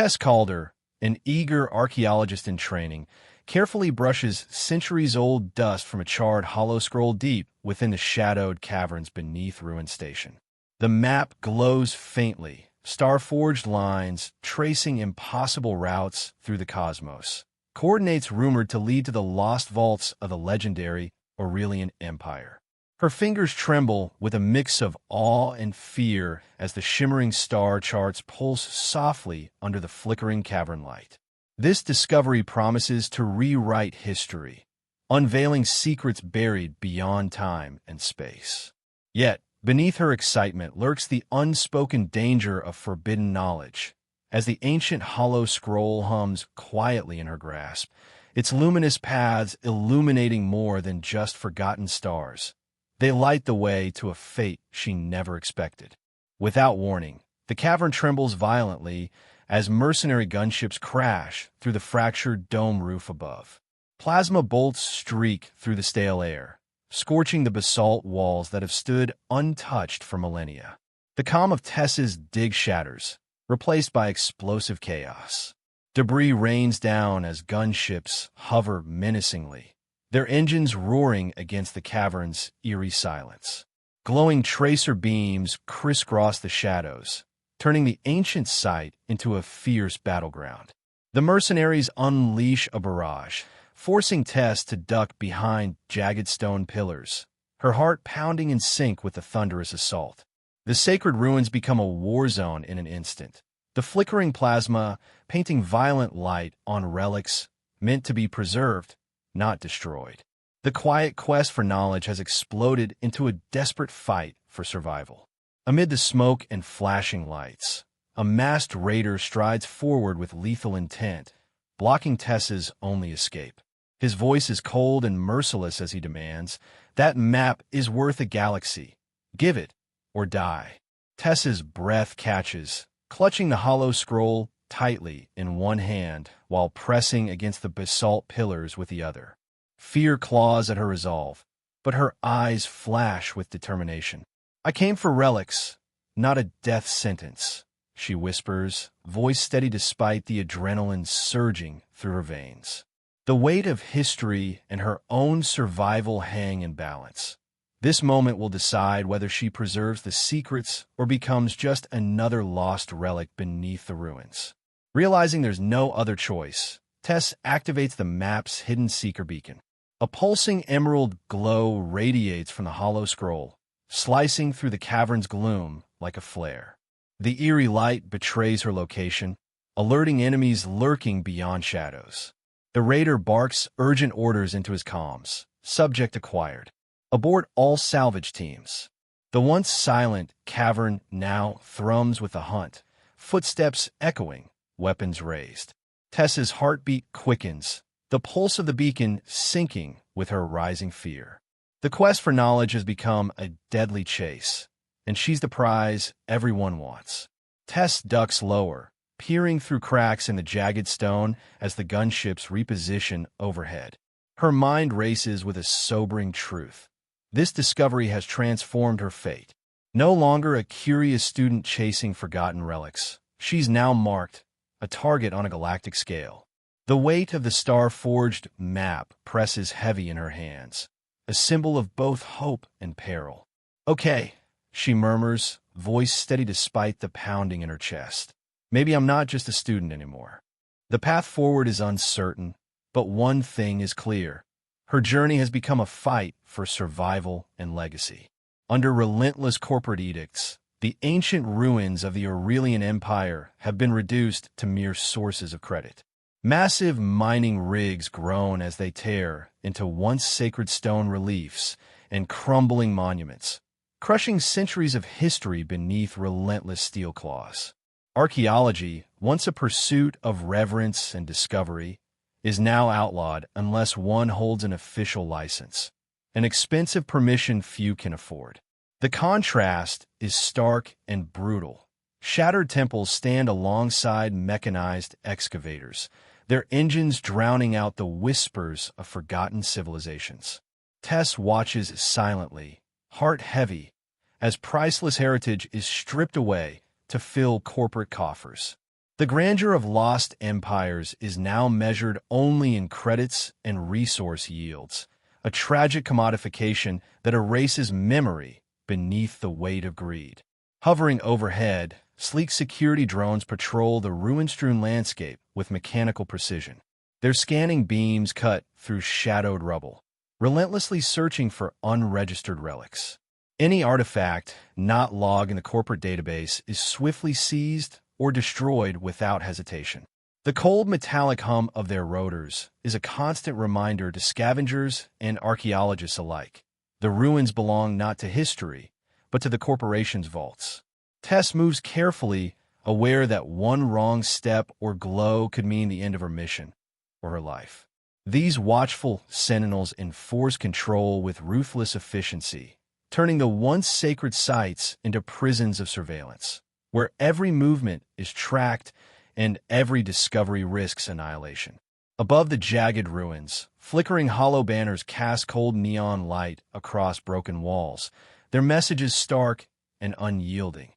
Tess Calder, an eager archaeologist in training, carefully brushes centuries-old dust from a charred hollow scroll deep within the shadowed caverns beneath Ruin Station. The map glows faintly, star-forged lines tracing impossible routes through the cosmos, coordinates rumored to lead to the lost vaults of the legendary Aurelian Empire. Her fingers tremble with a mix of awe and fear as the shimmering star charts pulse softly under the flickering cavern light. This discovery promises to rewrite history, unveiling secrets buried beyond time and space. Yet, beneath her excitement lurks the unspoken danger of forbidden knowledge. As the ancient hollow scroll hums quietly in her grasp, its luminous paths illuminating more than just forgotten stars. They light the way to a fate she never expected. Without warning, the cavern trembles violently as mercenary gunships crash through the fractured dome roof above. Plasma bolts streak through the stale air, scorching the basalt walls that have stood untouched for millennia. The calm of Tess's dig shatters, replaced by explosive chaos. Debris rains down as gunships hover menacingly, their engines roaring against the cavern's eerie silence. Glowing tracer beams crisscross the shadows, turning the ancient site into a fierce battleground. The mercenaries unleash a barrage, forcing Tess to duck behind jagged stone pillars, her heart pounding in sync with the thunderous assault. The sacred ruins become a war zone in an instant, the flickering plasma painting violent light on relics meant to be preserved, not destroyed. The quiet quest for knowledge has exploded into a desperate fight for survival. Amid the smoke and flashing lights, a masked raider strides forward with lethal intent, blocking Tess's only escape. His voice is cold and merciless as he demands, "That map is worth a galaxy. Give it, or die." Tess's breath catches, clutching the hollow scroll tightly in one hand while pressing against the basalt pillars with the other. Fear claws at her resolve, but her eyes flash with determination. "I came for relics, not a death sentence," she whispers, voice steady despite the adrenaline surging through her veins. The weight of history and her own survival hang in balance. This moment will decide whether she preserves the secrets or becomes just another lost relic beneath the ruins. Realizing there's no other choice, Tess activates the map's hidden seeker beacon. A pulsing emerald glow radiates from the hollow scroll, slicing through the cavern's gloom like a flare. The eerie light betrays her location, alerting enemies lurking beyond shadows. The raider barks urgent orders into his comms. Subject acquired. Abort all salvage teams. The once silent cavern now thrums with the hunt, footsteps echoing, weapons raised. Tess's heartbeat quickens, the pulse of the beacon sinking with her rising fear. The quest for knowledge has become a deadly chase, and she's the prize everyone wants. Tess ducks lower, peering through cracks in the jagged stone as the gunships reposition overhead. Her mind races with a sobering truth. This discovery has transformed her fate. No longer a curious student chasing forgotten relics, she's now marked, a target on a galactic scale. The weight of the star-forged map presses heavy in her hands, a symbol of both hope and peril. "Okay," she murmurs, voice steady despite the pounding in her chest. "Maybe I'm not just a student anymore." The path forward is uncertain, but one thing is clear. Her journey has become a fight for survival and legacy. Under relentless corporate edicts, the ancient ruins of the Aurelian Empire have been reduced to mere sources of credit. Massive mining rigs groan as they tear into once sacred stone reliefs and crumbling monuments, crushing centuries of history beneath relentless steel claws. Archaeology, once a pursuit of reverence and discovery, is now outlawed unless one holds an official license, an expensive permission few can afford. The contrast is stark and brutal. Shattered temples stand alongside mechanized excavators, their engines drowning out the whispers of forgotten civilizations. Tess watches silently, heart heavy, as priceless heritage is stripped away to fill corporate coffers. The grandeur of lost empires is now measured only in credits and resource yields, a tragic commodification that erases memory beneath the weight of greed. Hovering overhead, sleek security drones patrol the ruin-strewn landscape with mechanical precision. Their scanning beams cut through shadowed rubble, relentlessly searching for unregistered relics. Any artifact not logged in the corporate database is swiftly seized or destroyed without hesitation. The cold metallic hum of their rotors is a constant reminder to scavengers and archaeologists alike. The ruins belong not to history, but to the corporation's vaults. Tess moves carefully, aware that one wrong step or glow could mean the end of her mission or her life. These watchful sentinels enforce control with ruthless efficiency, turning the once sacred sites into prisons of surveillance, where every movement is tracked and every discovery risks annihilation. Above the jagged ruins, flickering hollow banners cast cold neon light across broken walls, their messages stark and unyielding.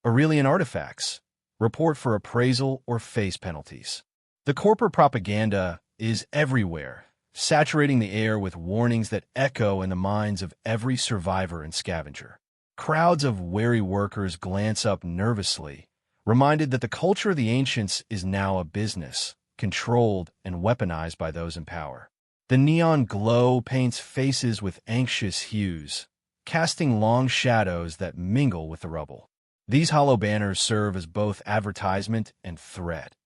Aurelian artifacts. Report for appraisal or face penalties. The corporate propaganda is everywhere, saturating the air with warnings that echo in the minds of every survivor and scavenger. Crowds of wary workers glance up nervously, reminded that the culture of the ancients is now a business, controlled and weaponized by those in power. The neon glow paints faces with anxious hues, casting long shadows that mingle with the rubble. These hollow banners serve as both advertisement and threat,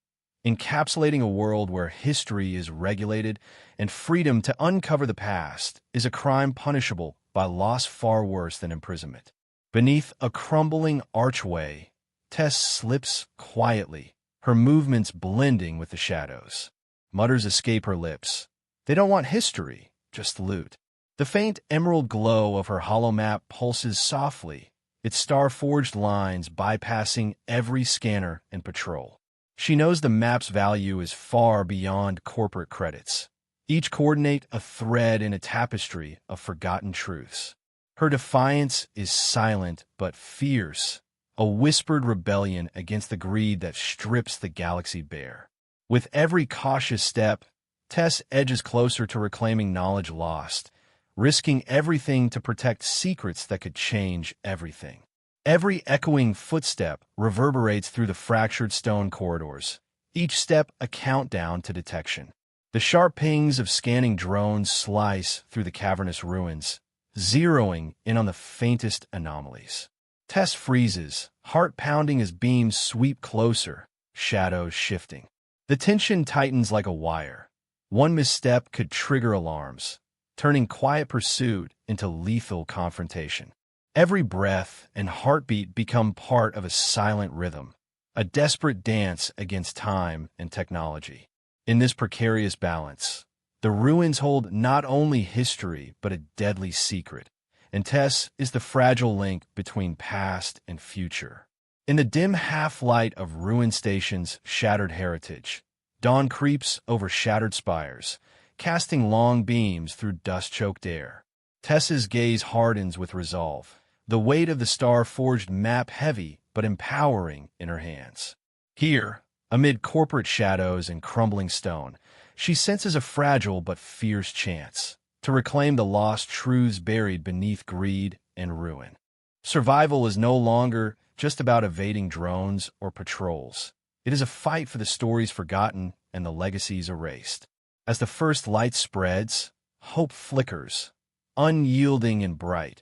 encapsulating a world where history is regulated and freedom to uncover the past is a crime punishable by loss far worse than imprisonment. Beneath a crumbling archway, Tess slips quietly, her movements blending with the shadows. Mutters escape her lips. They don't want history, just loot. The faint emerald glow of her hollow map pulses softly, its star-forged lines bypassing every scanner and patrol. She knows the map's value is far beyond corporate credits, each coordinate a thread in a tapestry of forgotten truths. Her defiance is silent but fierce, a whispered rebellion against the greed that strips the galaxy bare. With every cautious step, Tess edges closer to reclaiming knowledge lost, risking everything to protect secrets that could change everything. Every echoing footstep reverberates through the fractured stone corridors, each step a countdown to detection. The sharp pings of scanning drones slice through the cavernous ruins, zeroing in on the faintest anomalies. Tess freezes, heart pounding as beams sweep closer, shadows shifting. The tension tightens like a wire. One misstep could trigger alarms, turning quiet pursuit into lethal confrontation. Every breath and heartbeat become part of a silent rhythm, a desperate dance against time and technology. In this precarious balance, the ruins hold not only history but a deadly secret, and Tess is the fragile link between past and future. In the dim half-light of ruined stations' shattered heritage, dawn creeps over shattered spires, casting long beams through dust-choked air. Tess's gaze hardens with resolve, the weight of the star-forged map heavy but empowering in her hands. Here, amid corporate shadows and crumbling stone, she senses a fragile but fierce chance to reclaim the lost truths buried beneath greed and ruin. Survival is no longer just about evading drones or patrols. It is a fight for the stories forgotten and the legacies erased. As the first light spreads, hope flickers, unyielding and bright,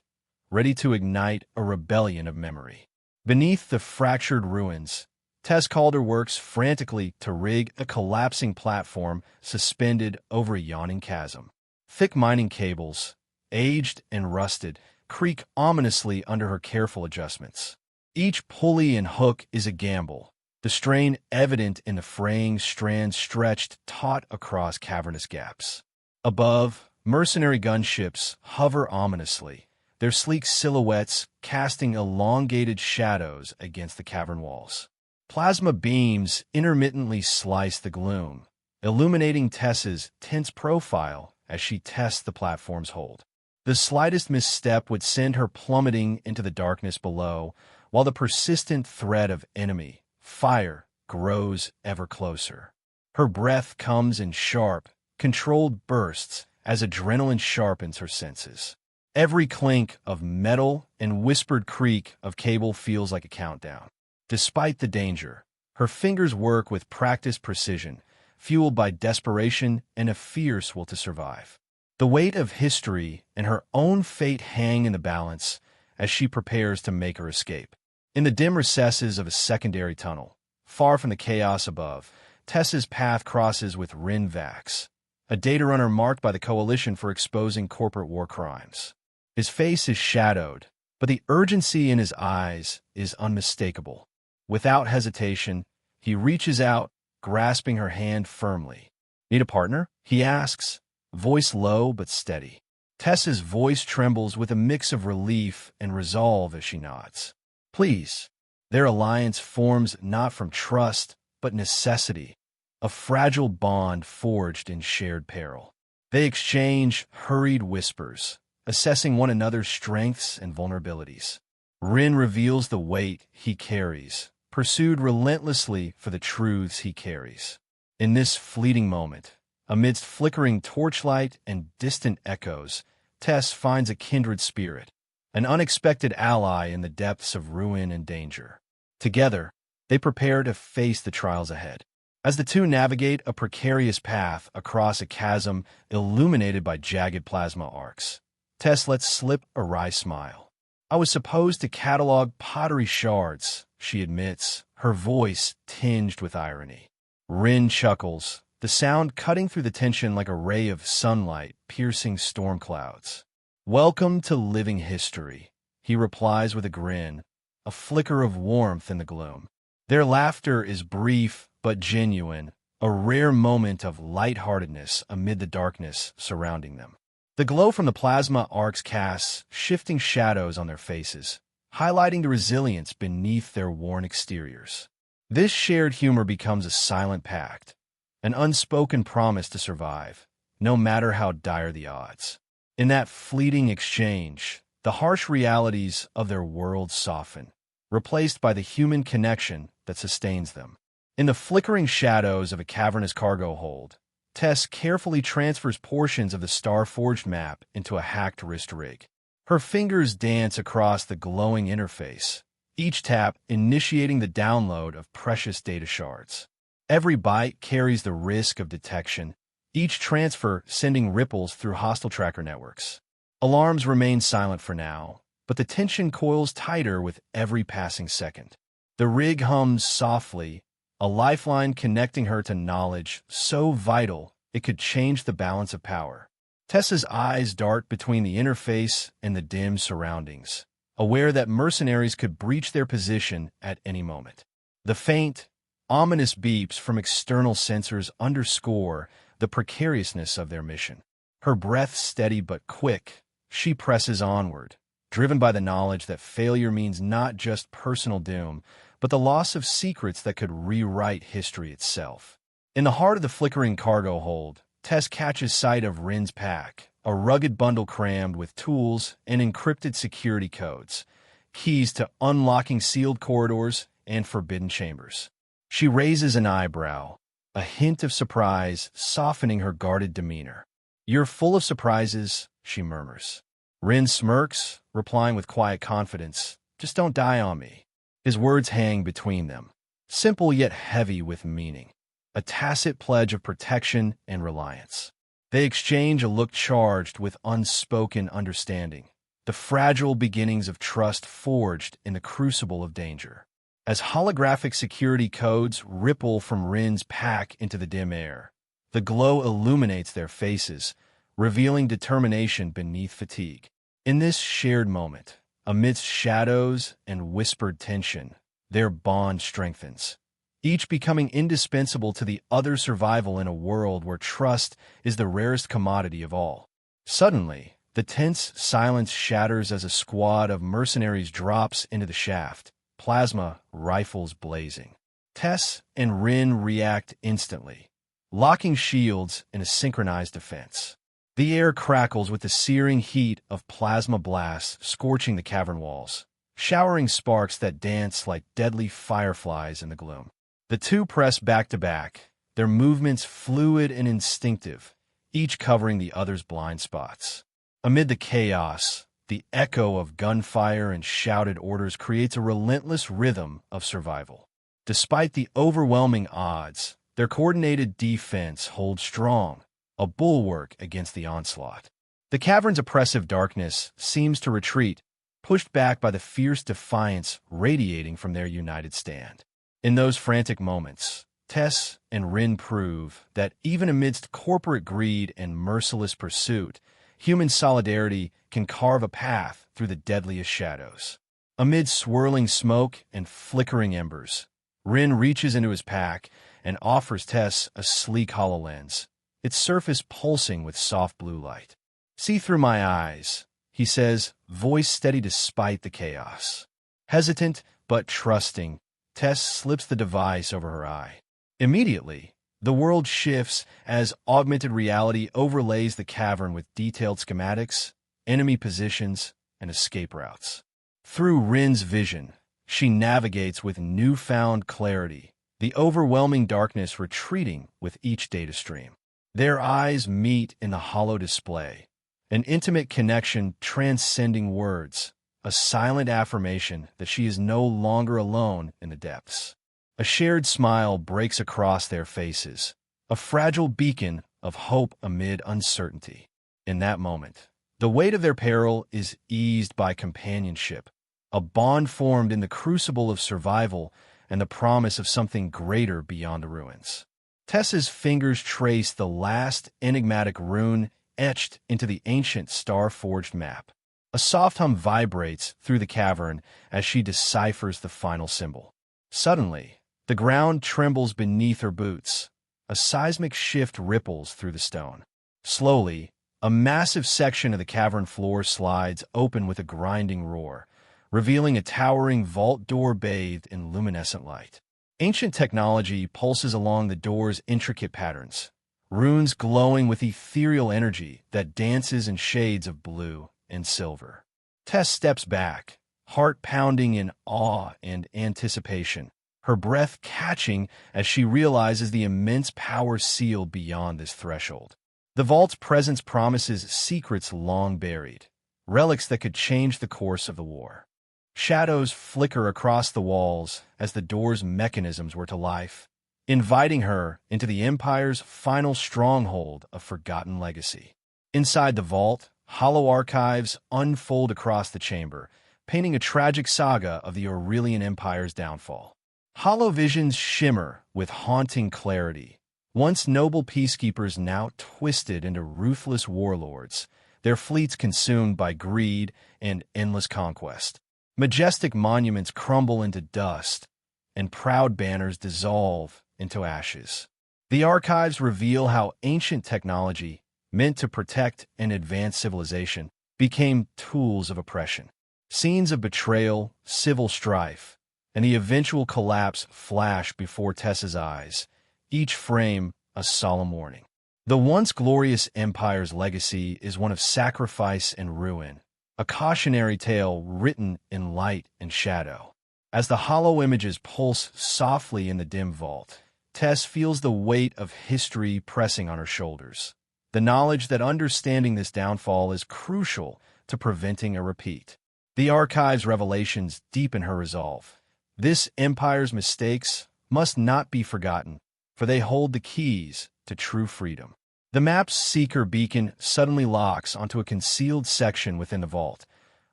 ready to ignite a rebellion of memory. Beneath the fractured ruins, Tess Calder works frantically to rig a collapsing platform suspended over a yawning chasm. Thick mining cables, aged and rusted, creak ominously under her careful adjustments. Each pulley and hook is a gamble, the strain evident in the fraying strands stretched taut across cavernous gaps. Above, mercenary gunships hover ominously, their sleek silhouettes casting elongated shadows against the cavern walls. Plasma beams intermittently slice the gloom, illuminating Tess's tense profile as she tests the platform's hold. The slightest misstep would send her plummeting into the darkness below, while the persistent threat of enemy fire grows ever closer. Her breath comes in sharp, controlled bursts as adrenaline sharpens her senses. Every clink of metal and whispered creak of cable feels like a countdown. Despite the danger, her fingers work with practiced precision, fueled by desperation and a fierce will to survive. The weight of history and her own fate hang in the balance as she prepares to make her escape. In the dim recesses of a secondary tunnel, far from the chaos above, Tess's path crosses with Rin Vax, a data runner marked by the Coalition for exposing corporate war crimes. His face is shadowed, but the urgency in his eyes is unmistakable. Without hesitation, he reaches out, grasping her hand firmly. "Need a partner?" he asks, voice low but steady. Tess's voice trembles with a mix of relief and resolve as she nods. "Please." Their alliance forms not from trust, but necessity, a fragile bond forged in shared peril. They exchange hurried whispers, assessing one another's strengths and vulnerabilities. Rin reveals the weight he carries, pursued relentlessly for the truths he carries. In this fleeting moment, amidst flickering torchlight and distant echoes, Tess finds a kindred spirit, an unexpected ally in the depths of ruin and danger. Together, they prepare to face the trials ahead. As the two navigate a precarious path across a chasm illuminated by jagged plasma arcs, Tess lets slip a wry smile. "I was supposed to catalog pottery shards," she admits, her voice tinged with irony. Rin chuckles, the sound cutting through the tension like a ray of sunlight piercing storm clouds. "Welcome to living history," he replies with a grin, a flicker of warmth in the gloom. Their laughter is brief but genuine, a rare moment of lightheartedness amid the darkness surrounding them. The glow from the plasma arcs casts shifting shadows on their faces, highlighting the resilience beneath their worn exteriors. This shared humor becomes a silent pact, an unspoken promise to survive, no matter how dire the odds. In that fleeting exchange, the harsh realities of their world soften, replaced by the human connection that sustains them. In the flickering shadows of a cavernous cargo hold, Tess carefully transfers portions of the star-forged map into a hacked wrist rig. Her fingers dance across the glowing interface, each tap initiating the download of precious data shards. Every byte carries the risk of detection, each transfer sending ripples through hostile tracker networks. Alarms remain silent for now, but the tension coils tighter with every passing second. The rig hums softly, a lifeline connecting her to knowledge so vital it could change the balance of power. Tessa's eyes dart between the interface and the dim surroundings, aware that mercenaries could breach their position at any moment. The faint, ominous beeps from external sensors underscore the precariousness of their mission. Her breath steady but quick, she presses onward, driven by the knowledge that failure means not just personal doom, but the loss of secrets that could rewrite history itself. In the heart of the flickering cargo hold, Tess catches sight of Rin's pack, a rugged bundle crammed with tools and encrypted security codes, keys to unlocking sealed corridors and forbidden chambers. She raises an eyebrow, a hint of surprise softening her guarded demeanor. "You're full of surprises," she murmurs. Rin smirks, replying with quiet confidence, "Just don't die on me." His words hang between them, simple yet heavy with meaning, a tacit pledge of protection and reliance. They exchange a look charged with unspoken understanding, the fragile beginnings of trust forged in the crucible of danger. As holographic security codes ripple from Rin's pack into the dim air, the glow illuminates their faces, revealing determination beneath fatigue. In this shared moment, amidst shadows and whispered tension, their bond strengthens, each becoming indispensable to the other's survival in a world where trust is the rarest commodity of all. Suddenly, the tense silence shatters as a squad of mercenaries drops into the shaft, plasma rifles blazing. Tess and Rin react instantly, locking shields in a synchronized defense. The air crackles with the searing heat of plasma blasts scorching the cavern walls, showering sparks that dance like deadly fireflies in the gloom. The two press back to back, their movements fluid and instinctive, each covering the other's blind spots. Amid the chaos, the echo of gunfire and shouted orders creates a relentless rhythm of survival. Despite the overwhelming odds, their coordinated defense holds strong, a bulwark against the onslaught. The cavern's oppressive darkness seems to retreat, pushed back by the fierce defiance radiating from their united stand. In those frantic moments, Tess and Rin prove that even amidst corporate greed and merciless pursuit, human solidarity can carve a path through the deadliest shadows. Amid swirling smoke and flickering embers, Rin reaches into his pack and offers Tess a sleek HoloLens, its surface pulsing with soft blue light. "See through my eyes," he says, voice steady despite the chaos. Hesitant but trusting, Tess slips the device over her eye. Immediately, the world shifts as augmented reality overlays the cavern with detailed schematics, enemy positions, and escape routes. Through Rin's vision, she navigates with newfound clarity, the overwhelming darkness retreating with each data stream. Their eyes meet in the hollow display, an intimate connection transcending words, a silent affirmation that she is no longer alone in the depths. A shared smile breaks across their faces, a fragile beacon of hope amid uncertainty. In that moment, the weight of their peril is eased by companionship, a bond formed in the crucible of survival and the promise of something greater beyond the ruins. Tess's fingers trace the last enigmatic rune etched into the ancient star-forged map. A soft hum vibrates through the cavern as she deciphers the final symbol. Suddenly, the ground trembles beneath her boots. A seismic shift ripples through the stone. Slowly, a massive section of the cavern floor slides open with a grinding roar, revealing a towering vault door bathed in luminescent light. Ancient technology pulses along the door's intricate patterns, runes glowing with ethereal energy that dances in shades of blue and silver. Tess steps back, heart pounding in awe and anticipation, her breath catching as she realizes the immense power sealed beyond this threshold. The vault's presence promises secrets long buried, relics that could change the course of the war. Shadows flicker across the walls as the door's mechanisms were to life, inviting her into the Empire's final stronghold of forgotten legacy. Inside the vault, hollow archives unfold across the chamber, painting a tragic saga of the Aurelian Empire's downfall. Hollow visions shimmer with haunting clarity. Once noble peacekeepers now twisted into ruthless warlords, their fleets consumed by greed and endless conquest. Majestic monuments crumble into dust, and proud banners dissolve into ashes. The archives reveal how ancient technology, meant to protect and advance civilization, became tools of oppression. Scenes of betrayal, civil strife, and the eventual collapse flash before Tess's eyes, each frame a solemn warning. The once glorious empire's legacy is one of sacrifice and ruin, a cautionary tale written in light and shadow. As the hollow images pulse softly in the dim vault, Tess feels the weight of history pressing on her shoulders, the knowledge that understanding this downfall is crucial to preventing a repeat. The archive's revelations deepen her resolve. This empire's mistakes must not be forgotten, for they hold the keys to true freedom. The map's seeker beacon suddenly locks onto a concealed section within the vault,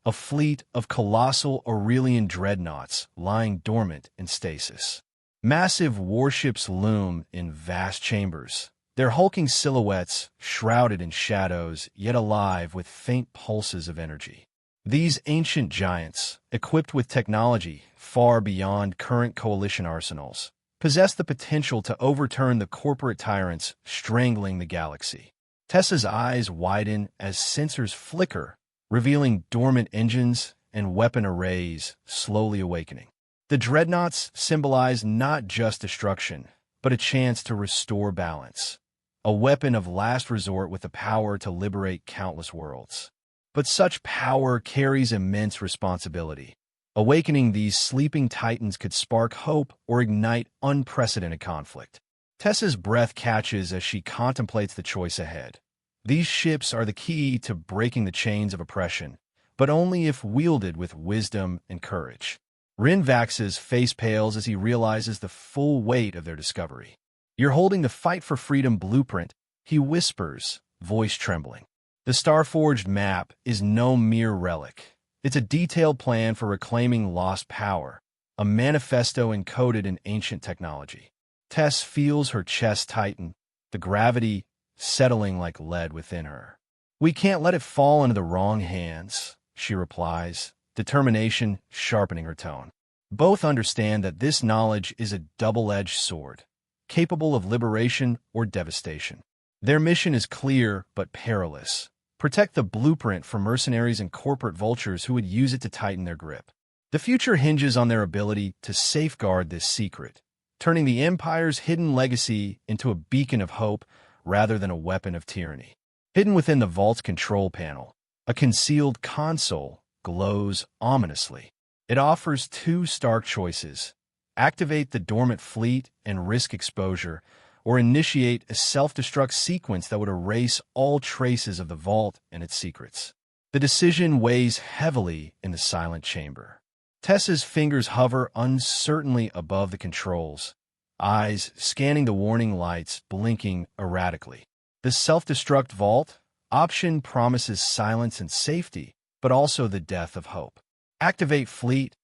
a fleet of colossal Aurelian dreadnoughts lying dormant in stasis. Massive warships loom in vast chambers, their hulking silhouettes shrouded in shadows yet alive with faint pulses of energy. These ancient giants, equipped with technology far beyond current coalition arsenals, possess the potential to overturn the corporate tyrants strangling the galaxy. Tessa's eyes widen as sensors flicker, revealing dormant engines and weapon arrays slowly awakening. The dreadnoughts symbolize not just destruction, but a chance to restore balance, a weapon of last resort with the power to liberate countless worlds. But such power carries immense responsibility. Awakening these sleeping titans could spark hope or ignite unprecedented conflict. Tessa's breath catches as she contemplates the choice ahead. These ships are the key to breaking the chains of oppression, but only if wielded with wisdom and courage. Rinvax's face pales as he realizes the full weight of their discovery. "You're holding the Fight for Freedom blueprint," he whispers, voice trembling. The Starforged map is no mere relic. It's a detailed plan for reclaiming lost power, a manifesto encoded in ancient technology. Tess feels her chest tighten, the gravity settling like lead within her. "We can't let it fall into the wrong hands," she replies, determination sharpening her tone. Both understand that this knowledge is a double-edged sword, capable of liberation or devastation. Their mission is clear but perilous. Protect the blueprint from mercenaries and corporate vultures who would use it to tighten their grip. The future hinges on their ability to safeguard this secret, turning the Empire's hidden legacy into a beacon of hope rather than a weapon of tyranny. Hidden within the vault's control panel, a concealed console glows ominously. It offers two stark choices: activate the dormant fleet and risk exposure, or initiate a self-destruct sequence that would erase all traces of the vault and its secrets. The decision weighs heavily in the silent chamber. Tessa's fingers hover uncertainly above the controls, eyes scanning the warning lights, blinking erratically. The self-destruct vault option promises silence and safety, but also the death of hope. Activate fleet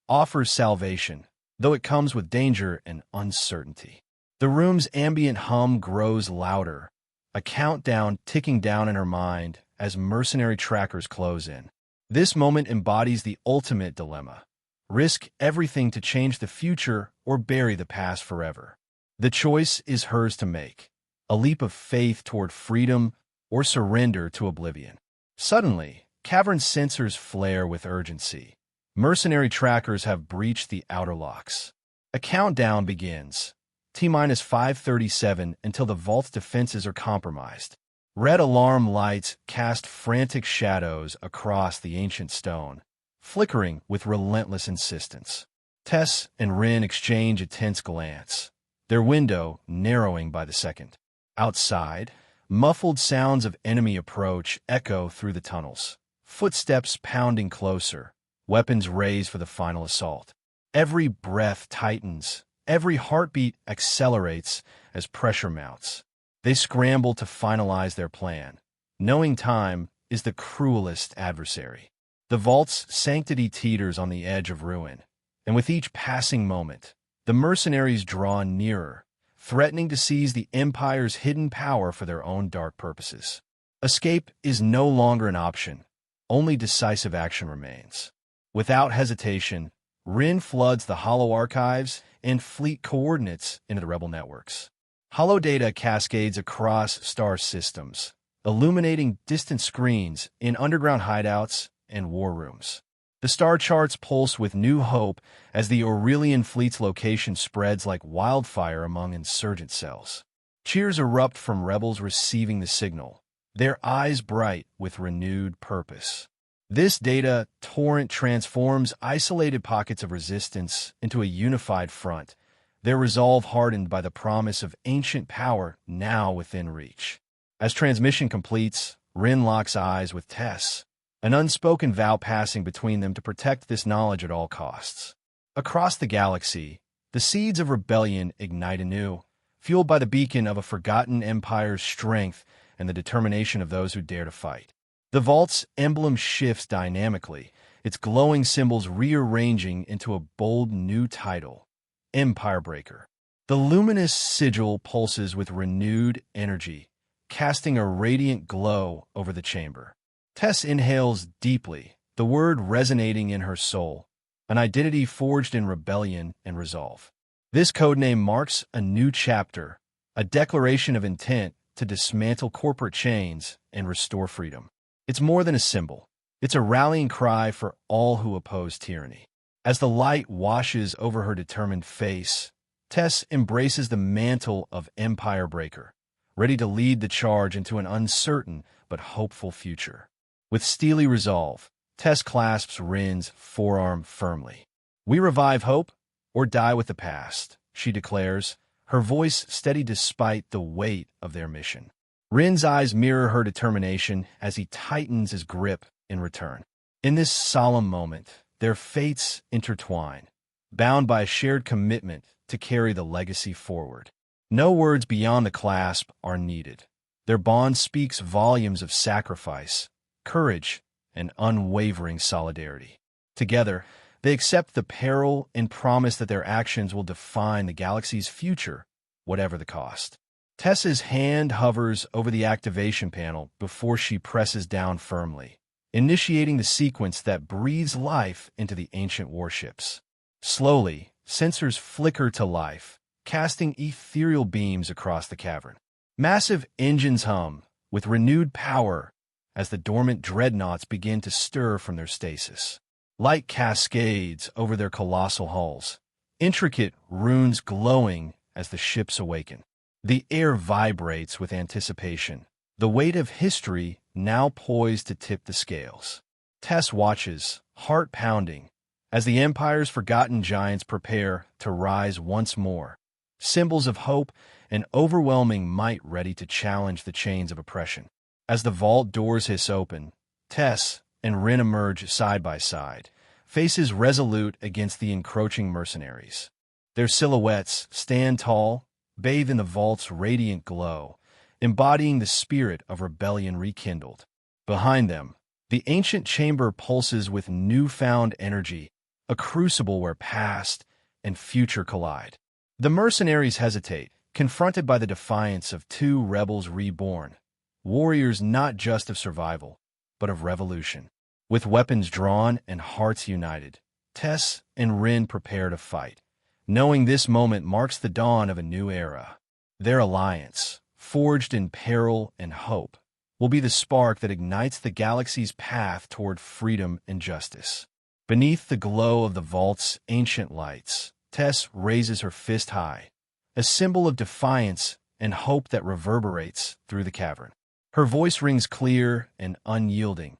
offers salvation, though it comes with danger and uncertainty. The room's ambient hum grows louder, a countdown ticking down in her mind as mercenary trackers close in. This moment embodies the ultimate dilemma: risk everything to change the future or bury the past forever. The choice is hers to make, a leap of faith toward freedom or surrender to oblivion. Suddenly, cavern sensors flare with urgency. Mercenary trackers have breached the outer locks. A countdown begins. T-minus 537 until the vault's defenses are compromised. Red alarm lights cast frantic shadows across the ancient stone, flickering with relentless insistence. Tess and Rin exchange a tense glance, their window narrowing by the second. Outside, muffled sounds of enemy approach echo through the tunnels, footsteps pounding closer, weapons raised for the final assault. Every breath tightens, every heartbeat accelerates as pressure mounts. They scramble to finalize their plan, knowing time is the cruelest adversary. The vault's sanctity teeters on the edge of ruin, and with each passing moment, the mercenaries draw nearer, threatening to seize the Empire's hidden power for their own dark purposes. Escape is no longer an option, only decisive action remains. Without hesitation, Rin floods the Hollow archives and fleet coordinates into the rebel networks. Hollow data cascades across star systems, illuminating distant screens in underground hideouts and war rooms. The star charts pulse with new hope as the Aurelian fleet's location spreads like wildfire among insurgent cells. Cheers erupt from rebels receiving the signal, their eyes bright with renewed purpose. This data torrent transforms isolated pockets of resistance into a unified front, their resolve hardened by the promise of ancient power now within reach. As transmission completes, Rin locks eyes with Tess, an unspoken vow passing between them to protect this knowledge at all costs. Across the galaxy, the seeds of rebellion ignite anew, fueled by the beacon of a forgotten empire's strength and the determination of those who dare to fight. The vault's emblem shifts dynamically, its glowing symbols rearranging into a bold new title, Empire Breaker. The luminous sigil pulses with renewed energy, casting a radiant glow over the chamber. Tess inhales deeply, the word resonating in her soul, an identity forged in rebellion and resolve. This codename marks a new chapter, a declaration of intent to dismantle corporate chains and restore freedom. It's more than a symbol. It's a rallying cry for all who oppose tyranny. As the light washes over her determined face, Tess embraces the mantle of Empire Breaker, ready to lead the charge into an uncertain but hopeful future. With steely resolve, Tess clasps Rin's forearm firmly. "We revive hope, or die with the past," she declares, her voice steady despite the weight of their mission. Rin's eyes mirror her determination as he tightens his grip in return. In this solemn moment, their fates intertwine, bound by a shared commitment to carry the legacy forward. No words beyond the clasp are needed. Their bond speaks volumes of sacrifice, courage, and unwavering solidarity. Together, they accept the peril and promise that their actions will define the galaxy's future, whatever the cost. Tess's hand hovers over the activation panel before she presses down firmly, initiating the sequence that breathes life into the ancient warships. Slowly, sensors flicker to life, casting ethereal beams across the cavern. Massive engines hum with renewed power as the dormant dreadnoughts begin to stir from their stasis. Light cascades over their colossal hulls, intricate runes glowing as the ships awaken. The air vibrates with anticipation, the weight of history now poised to tip the scales. Tess watches, heart pounding, as the Empire's forgotten giants prepare to rise once more, symbols of hope and overwhelming might ready to challenge the chains of oppression. As the vault doors hiss open, Tess and Rin emerge side by side, faces resolute against the encroaching mercenaries. Their silhouettes stand tall, bathe in the vault's radiant glow, embodying the spirit of rebellion rekindled. Behind them, the ancient chamber pulses with newfound energy, a crucible where past and future collide. The mercenaries hesitate, confronted by the defiance of two rebels reborn, warriors not just of survival, but of revolution. With weapons drawn and hearts united, Tess and Rin prepare to fight, knowing this moment marks the dawn of a new era. Their alliance, forged in peril and hope, will be the spark that ignites the galaxy's path toward freedom and justice. Beneath the glow of the vault's ancient lights, Tess raises her fist high, a symbol of defiance and hope that reverberates through the cavern. Her voice rings clear and unyielding.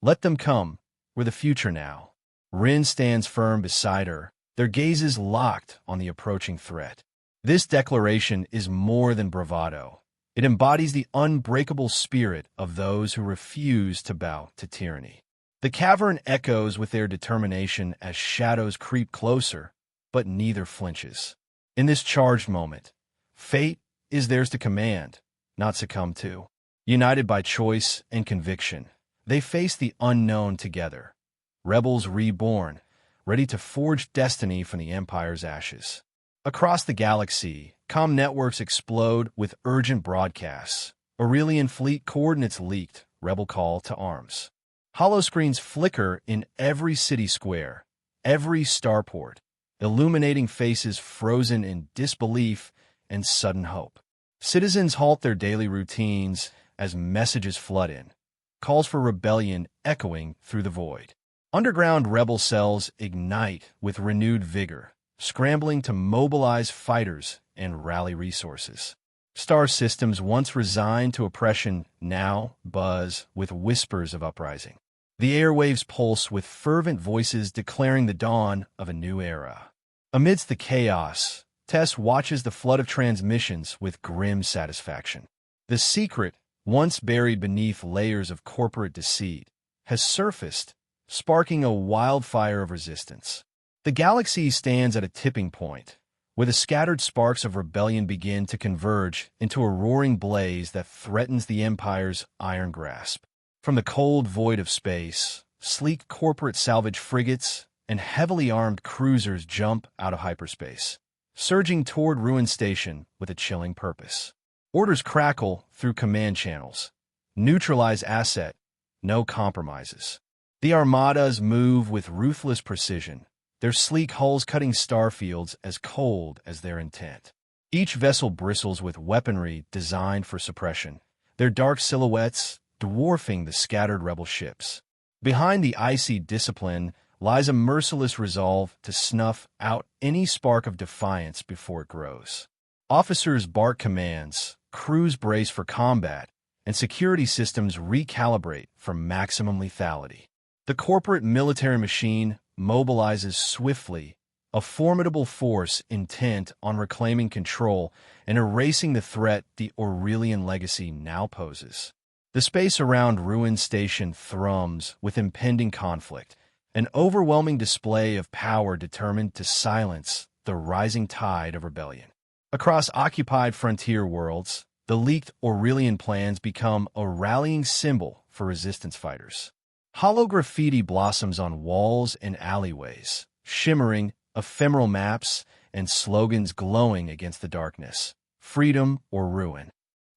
"Let them come. We're the future now." Rin stands firm beside her, their gazes locked on the approaching threat. This declaration is more than bravado. It embodies the unbreakable spirit of those who refuse to bow to tyranny. The cavern echoes with their determination as shadows creep closer, but neither flinches. In this charged moment, fate is theirs to command, not succumb to. United by choice and conviction, they face the unknown together, rebels reborn, ready to forge destiny from the Empire's ashes. Across the galaxy, comm networks explode with urgent broadcasts. Aurelian fleet coordinates leaked, rebel call to arms. Holoscreens flicker in every city square, every starport, illuminating faces frozen in disbelief and sudden hope. Citizens halt their daily routines as messages flood in, calls for rebellion echoing through the void. Underground rebel cells ignite with renewed vigor, scrambling to mobilize fighters and rally resources. Star systems once resigned to oppression now buzz with whispers of uprising. The airwaves pulse with fervent voices declaring the dawn of a new era. Amidst the chaos, Tess watches the flood of transmissions with grim satisfaction. The secret, once buried beneath layers of corporate deceit, has surfaced, sparking a wildfire of resistance. The galaxy stands at a tipping point, where the scattered sparks of rebellion begin to converge into a roaring blaze that threatens the Empire's iron grasp. From the cold void of space, sleek corporate salvage frigates and heavily armed cruisers jump out of hyperspace, surging toward Ruin Station with a chilling purpose. Orders crackle through command channels. Neutralize asset, no compromises. The armadas move with ruthless precision, their sleek hulls cutting starfields as cold as their intent. Each vessel bristles with weaponry designed for suppression, their dark silhouettes dwarfing the scattered rebel ships. Behind the icy discipline lies a merciless resolve to snuff out any spark of defiance before it grows. Officers bark commands, crews brace for combat, and security systems recalibrate for maximum lethality. The corporate military machine mobilizes swiftly, a formidable force intent on reclaiming control and erasing the threat the Aurelian legacy now poses. The space around Ruin Station thrums with impending conflict, an overwhelming display of power determined to silence the rising tide of rebellion. Across occupied frontier worlds, the leaked Aurelian plans become a rallying symbol for resistance fighters. Hollow graffiti blossoms on walls and alleyways, shimmering, ephemeral maps and slogans glowing against the darkness. Freedom or ruin.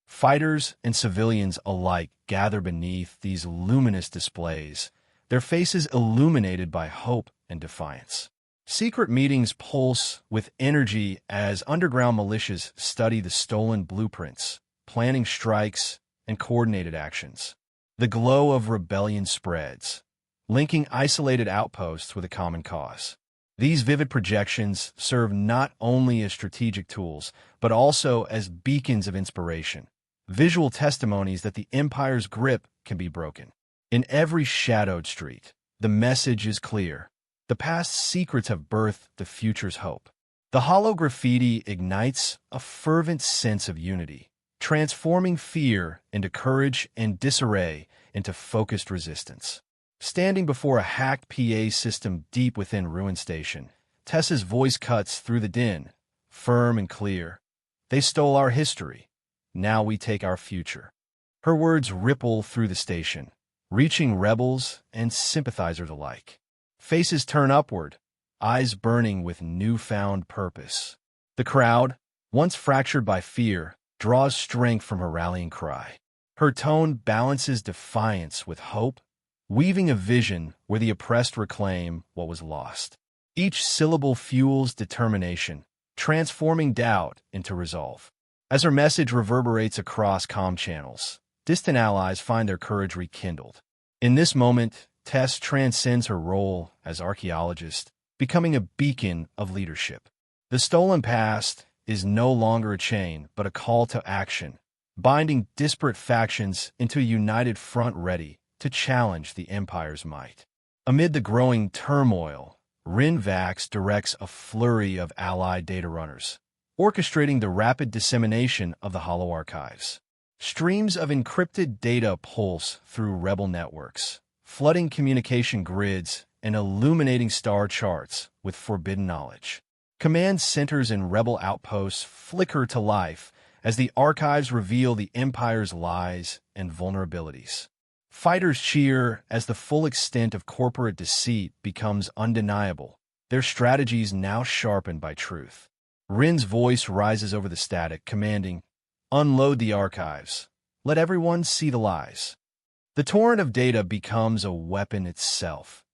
Fighters and civilians alike gather beneath these luminous displays, their faces illuminated by hope and defiance. Secret meetings pulse with energy as underground militias study the stolen blueprints, planning strikes and coordinated actions. The glow of rebellion spreads, linking isolated outposts with a common cause. These vivid projections serve not only as strategic tools, but also as beacons of inspiration, visual testimonies that the Empire's grip can be broken. In every shadowed street, the message is clear. The past's secrets have birthed the future's hope. The hollow graffiti ignites a fervent sense of unity, transforming fear into courage and disarray into focused resistance. Standing before a hacked PA system deep within Ruin Station, Tessa's voice cuts through the din, firm and clear. They stole our history. Now we take our future. Her words ripple through the station, reaching rebels and sympathizers alike. Faces turn upward, eyes burning with newfound purpose. The crowd, once fractured by fear, draws strength from her rallying cry. Her tone balances defiance with hope, weaving a vision where the oppressed reclaim what was lost. Each syllable fuels determination, transforming doubt into resolve. As her message reverberates across comm channels, distant allies find their courage rekindled. In this moment, Tess transcends her role as archaeologist, becoming a beacon of leadership. The stolen past is no longer a chain, but a call to action, binding disparate factions into a united front ready to challenge the Empire's might. Amid the growing turmoil, Rinvax directs a flurry of allied data runners, orchestrating the rapid dissemination of the Hollow archives. Streams of encrypted data pulse through rebel networks, flooding communication grids and illuminating star charts with forbidden knowledge. Command centers and rebel outposts flicker to life as the archives reveal the Empire's lies and vulnerabilities. Fighters cheer as the full extent of corporate deceit becomes undeniable, their strategies now sharpened by truth. Rin's voice rises over the static, commanding, "Unload the archives. Let everyone see the lies." The torrent of data becomes a weapon itself,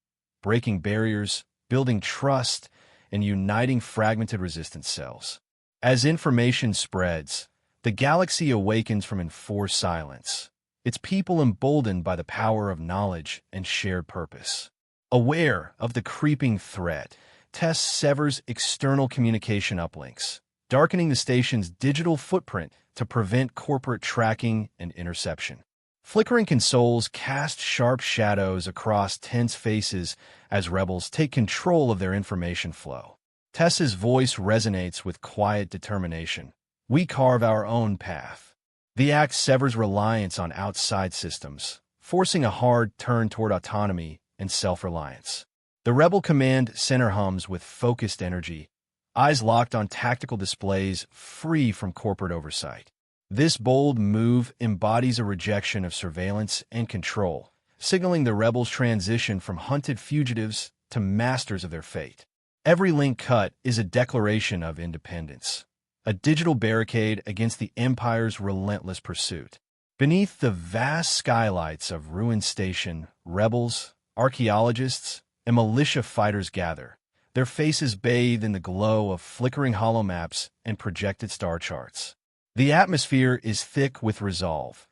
breaking barriers, building trust, and uniting fragmented resistance cells. As information spreads, the galaxy awakens from enforced silence, its people emboldened by the power of knowledge and shared purpose. Aware of the creeping threat, Tess severs external communication uplinks, darkening the station's digital footprint to prevent corporate tracking and interception. Flickering consoles cast sharp shadows across tense faces as rebels take control of their information flow. Tessa's voice resonates with quiet determination. We carve our own path. The act severs reliance on outside systems, forcing a hard turn toward autonomy and self-reliance. The rebel command center hums with focused energy, eyes locked on tactical displays free from corporate oversight. This bold move embodies a rejection of surveillance and control, signaling the rebels' transition from hunted fugitives to masters of their fate. Every link cut is a declaration of independence, a digital barricade against the Empire's relentless pursuit. Beneath the vast skylights of Ruin Station, rebels, archaeologists, and militia fighters gather, their faces bathed in the glow of flickering hollow maps and projected star charts. The atmosphere is thick with resolve,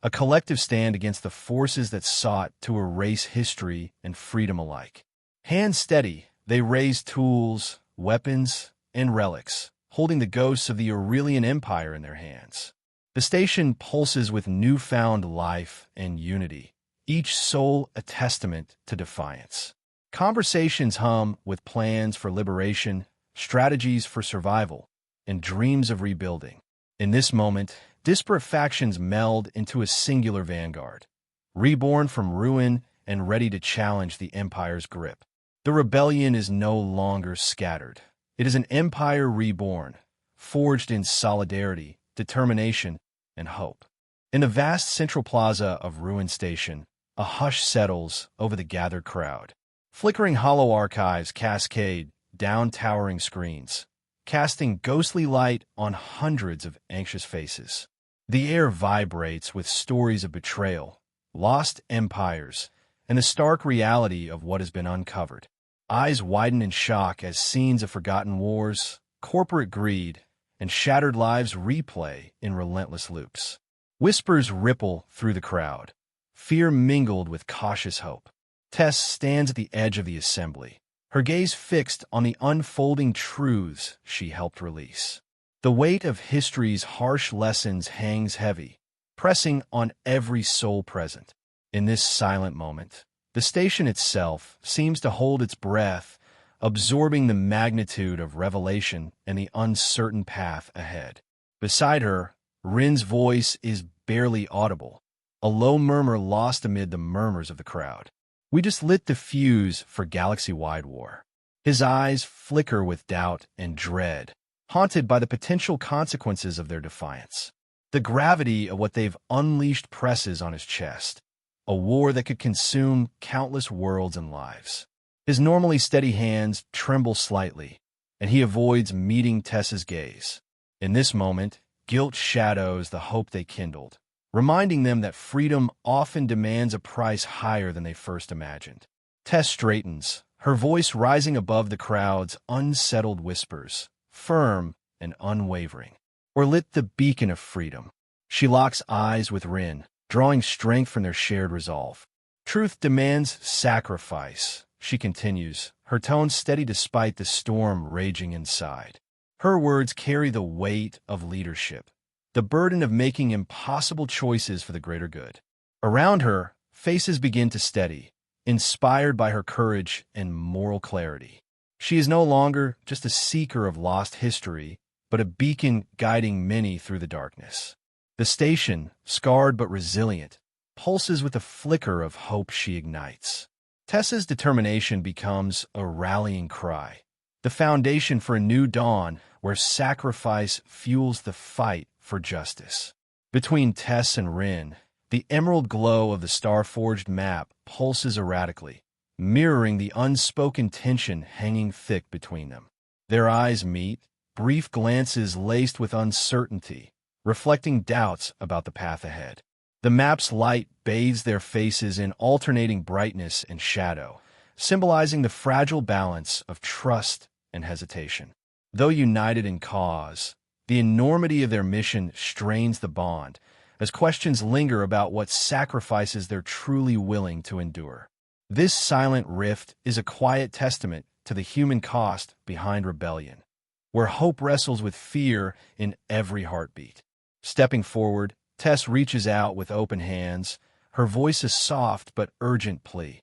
a collective stand against the forces that sought to erase history and freedom alike. Hands steady, they raise tools, weapons, and relics, holding the ghosts of the Aurelian Empire in their hands. The station pulses with newfound life and unity, each soul a testament to defiance. Conversations hum with plans for liberation, strategies for survival, and dreams of rebuilding. In this moment, disparate factions meld into a singular vanguard, reborn from ruin and ready to challenge the Empire's grip. The rebellion is no longer scattered. It is an empire reborn, forged in solidarity, determination, and hope. In the vast central plaza of Ruin Station, a hush settles over the gathered crowd. Flickering hollow archives cascade down towering screens, casting ghostly light on hundreds of anxious faces. The air vibrates with stories of betrayal, lost empires, and the stark reality of what has been uncovered. Eyes widen in shock as scenes of forgotten wars, corporate greed, and shattered lives replay in relentless loops. Whispers ripple through the crowd, fear mingled with cautious hope. Tess stands at the edge of the assembly, her gaze fixed on the unfolding truths she helped release. The weight of history's harsh lessons hangs heavy, pressing on every soul present. In this silent moment, the station itself seems to hold its breath, absorbing the magnitude of revelation and the uncertain path ahead. Beside her, Rin's voice is barely audible, a low murmur lost amid the murmurs of the crowd. We just lit the fuse for galaxy-wide war. His eyes flicker with doubt and dread, haunted by the potential consequences of their defiance. The gravity of what they've unleashed presses on his chest, a war that could consume countless worlds and lives. His normally steady hands tremble slightly, and he avoids meeting Tess's gaze. In this moment, guilt shadows the hope they kindled, reminding them that freedom often demands a price higher than they first imagined. Tess straightens, her voice rising above the crowd's unsettled whispers, firm and unwavering. Or lit the beacon of freedom. She locks eyes with Rin, drawing strength from their shared resolve. Truth demands sacrifice, she continues, her tone steady despite the storm raging inside. Her words carry the weight of leadership, the burden of making impossible choices for the greater good. Around her, faces begin to steady, inspired by her courage and moral clarity. She is no longer just a seeker of lost history, but a beacon guiding many through the darkness. The station, scarred but resilient, pulses with the flicker of hope she ignites. Tessa's determination becomes a rallying cry, the foundation for a new dawn where sacrifice fuels the fight for justice. Between Tess and Rin, the emerald glow of the star-forged map pulses erratically, mirroring the unspoken tension hanging thick between them. Their eyes meet, brief glances laced with uncertainty, reflecting doubts about the path ahead. The map's light bathes their faces in alternating brightness and shadow, symbolizing the fragile balance of trust and hesitation. Though united in cause, the enormity of their mission strains the bond, as questions linger about what sacrifices they're truly willing to endure. This silent rift is a quiet testament to the human cost behind rebellion, where hope wrestles with fear in every heartbeat. Stepping forward, Tess reaches out with open hands, her voice a soft but urgent plea.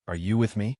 "Are you with me?"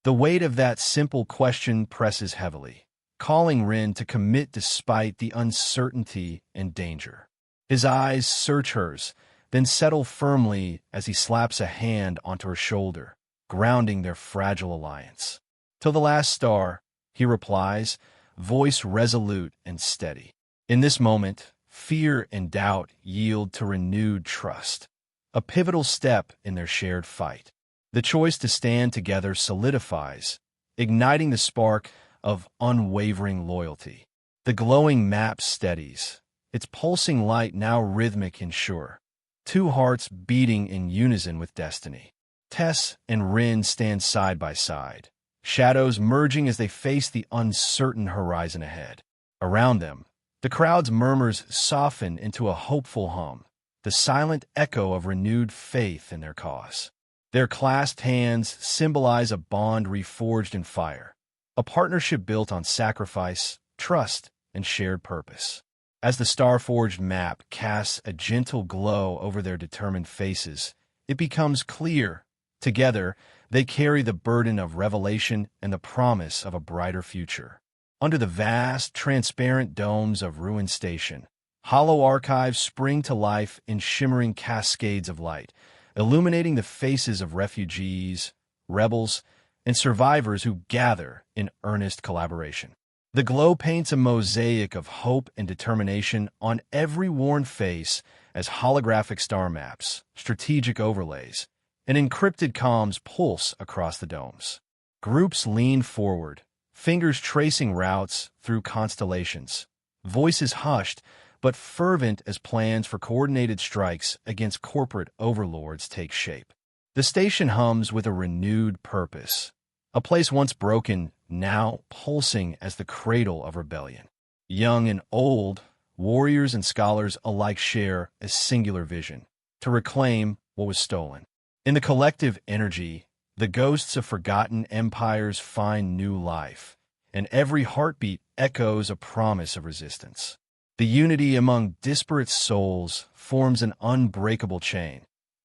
The weight of that simple question presses heavily, calling Rin to commit despite the uncertainty and danger. His eyes search hers, then settle firmly as he slaps a hand onto her shoulder, grounding their fragile alliance. "Till the last star," he replies, voice resolute and steady. In this moment, fear and doubt yield to renewed trust, a pivotal step in their shared fight. The choice to stand together solidifies, igniting the spark of unwavering loyalty. The glowing map steadies, its pulsing light now rhythmic and sure, two hearts beating in unison with destiny. Tess and Rin stand side by side, shadows merging as they face the uncertain horizon ahead. Around them, the crowd's murmurs soften into a hopeful hum, the silent echo of renewed faith in their cause. Their clasped hands symbolize a bond reforged in fire, a partnership built on sacrifice, trust, and shared purpose. As the star-forged map casts a gentle glow over their determined faces, it becomes clear. Together, they carry the burden of revelation and the promise of a brighter future. Under the vast, transparent domes of ruined station, hollow archives spring to life in shimmering cascades of light, illuminating the faces of refugees, rebels, and survivors who gather in earnest collaboration. The glow paints a mosaic of hope and determination on every worn face as holographic star maps, strategic overlays, and encrypted comms pulse across the domes. Groups lean forward, fingers tracing routes through constellations, voices hushed but fervent as plans for coordinated strikes against corporate overlords take shape. The station hums with a renewed purpose, a place once broken, now pulsing as the cradle of rebellion. Young and old, warriors and scholars alike share a singular vision: to reclaim what was stolen. In the collective energy, the ghosts of forgotten empires find new life, and every heartbeat echoes a promise of resistance. The unity among disparate souls forms an unbreakable chain,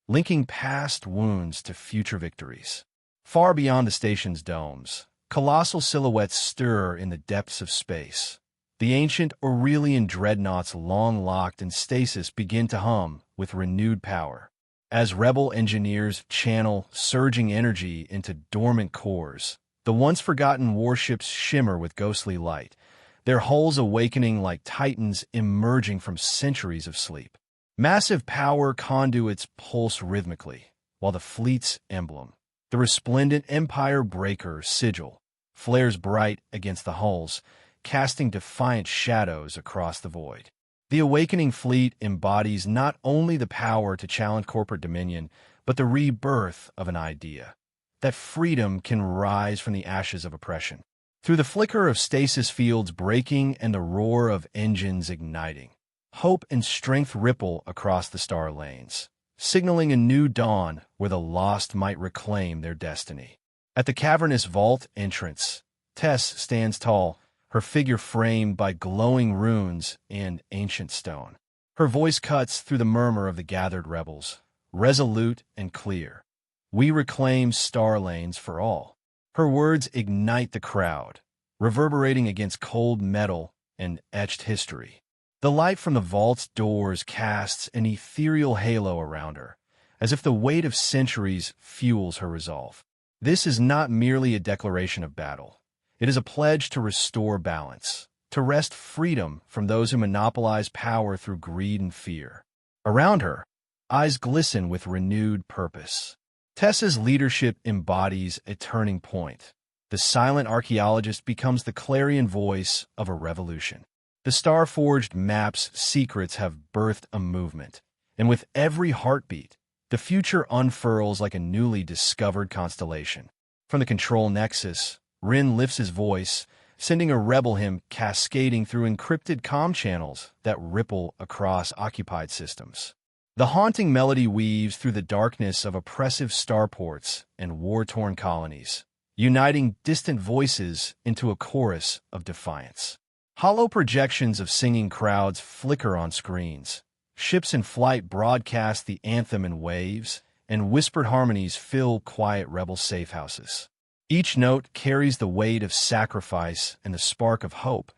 linking past wounds to future victories. Far beyond the station's domes, colossal silhouettes stir in the depths of space. The ancient Aurelian dreadnoughts long locked in stasis begin to hum with renewed power. As rebel engineers channel surging energy into dormant cores, the once-forgotten warships shimmer with ghostly light, their hulls awakening like titans emerging from centuries of sleep. Massive power conduits pulse rhythmically, while the fleet's emblem, the resplendent Empire Breaker sigil, flares bright against the hulls, casting defiant shadows across the void. The awakening fleet embodies not only the power to challenge corporate dominion, but the rebirth of an idea: that freedom can rise from the ashes of oppression. Through the flicker of stasis fields breaking and the roar of engines igniting, hope and strength ripple across the star lanes, signaling a new dawn where the lost might reclaim their destiny. At the cavernous vault entrance, Tess stands tall, her figure framed by glowing runes and ancient stone. Her voice cuts through the murmur of the gathered rebels, resolute and clear. We reclaim star lanes for all. Her words ignite the crowd, reverberating against cold metal and etched history. The light from the vault's doors casts an ethereal halo around her, as if the weight of centuries fuels her resolve. This is not merely a declaration of battle. It is a pledge to restore balance, to wrest freedom from those who monopolize power through greed and fear. Around her, eyes glisten with renewed purpose. Tessa's leadership embodies a turning point. The silent archaeologist becomes the clarion voice of a revolution. The star-forged map's secrets have birthed a movement, and with every heartbeat, the future unfurls like a newly discovered constellation. From the control nexus, Rin lifts his voice, sending a rebel hymn cascading through encrypted comm channels that ripple across occupied systems. The haunting melody weaves through the darkness of oppressive starports and war-torn colonies, uniting distant voices into a chorus of defiance. Hollow projections of singing crowds flicker on screens. Ships in flight broadcast the anthem in waves, and whispered harmonies fill quiet rebel safehouses. Each note carries the weight of sacrifice and the spark of hope,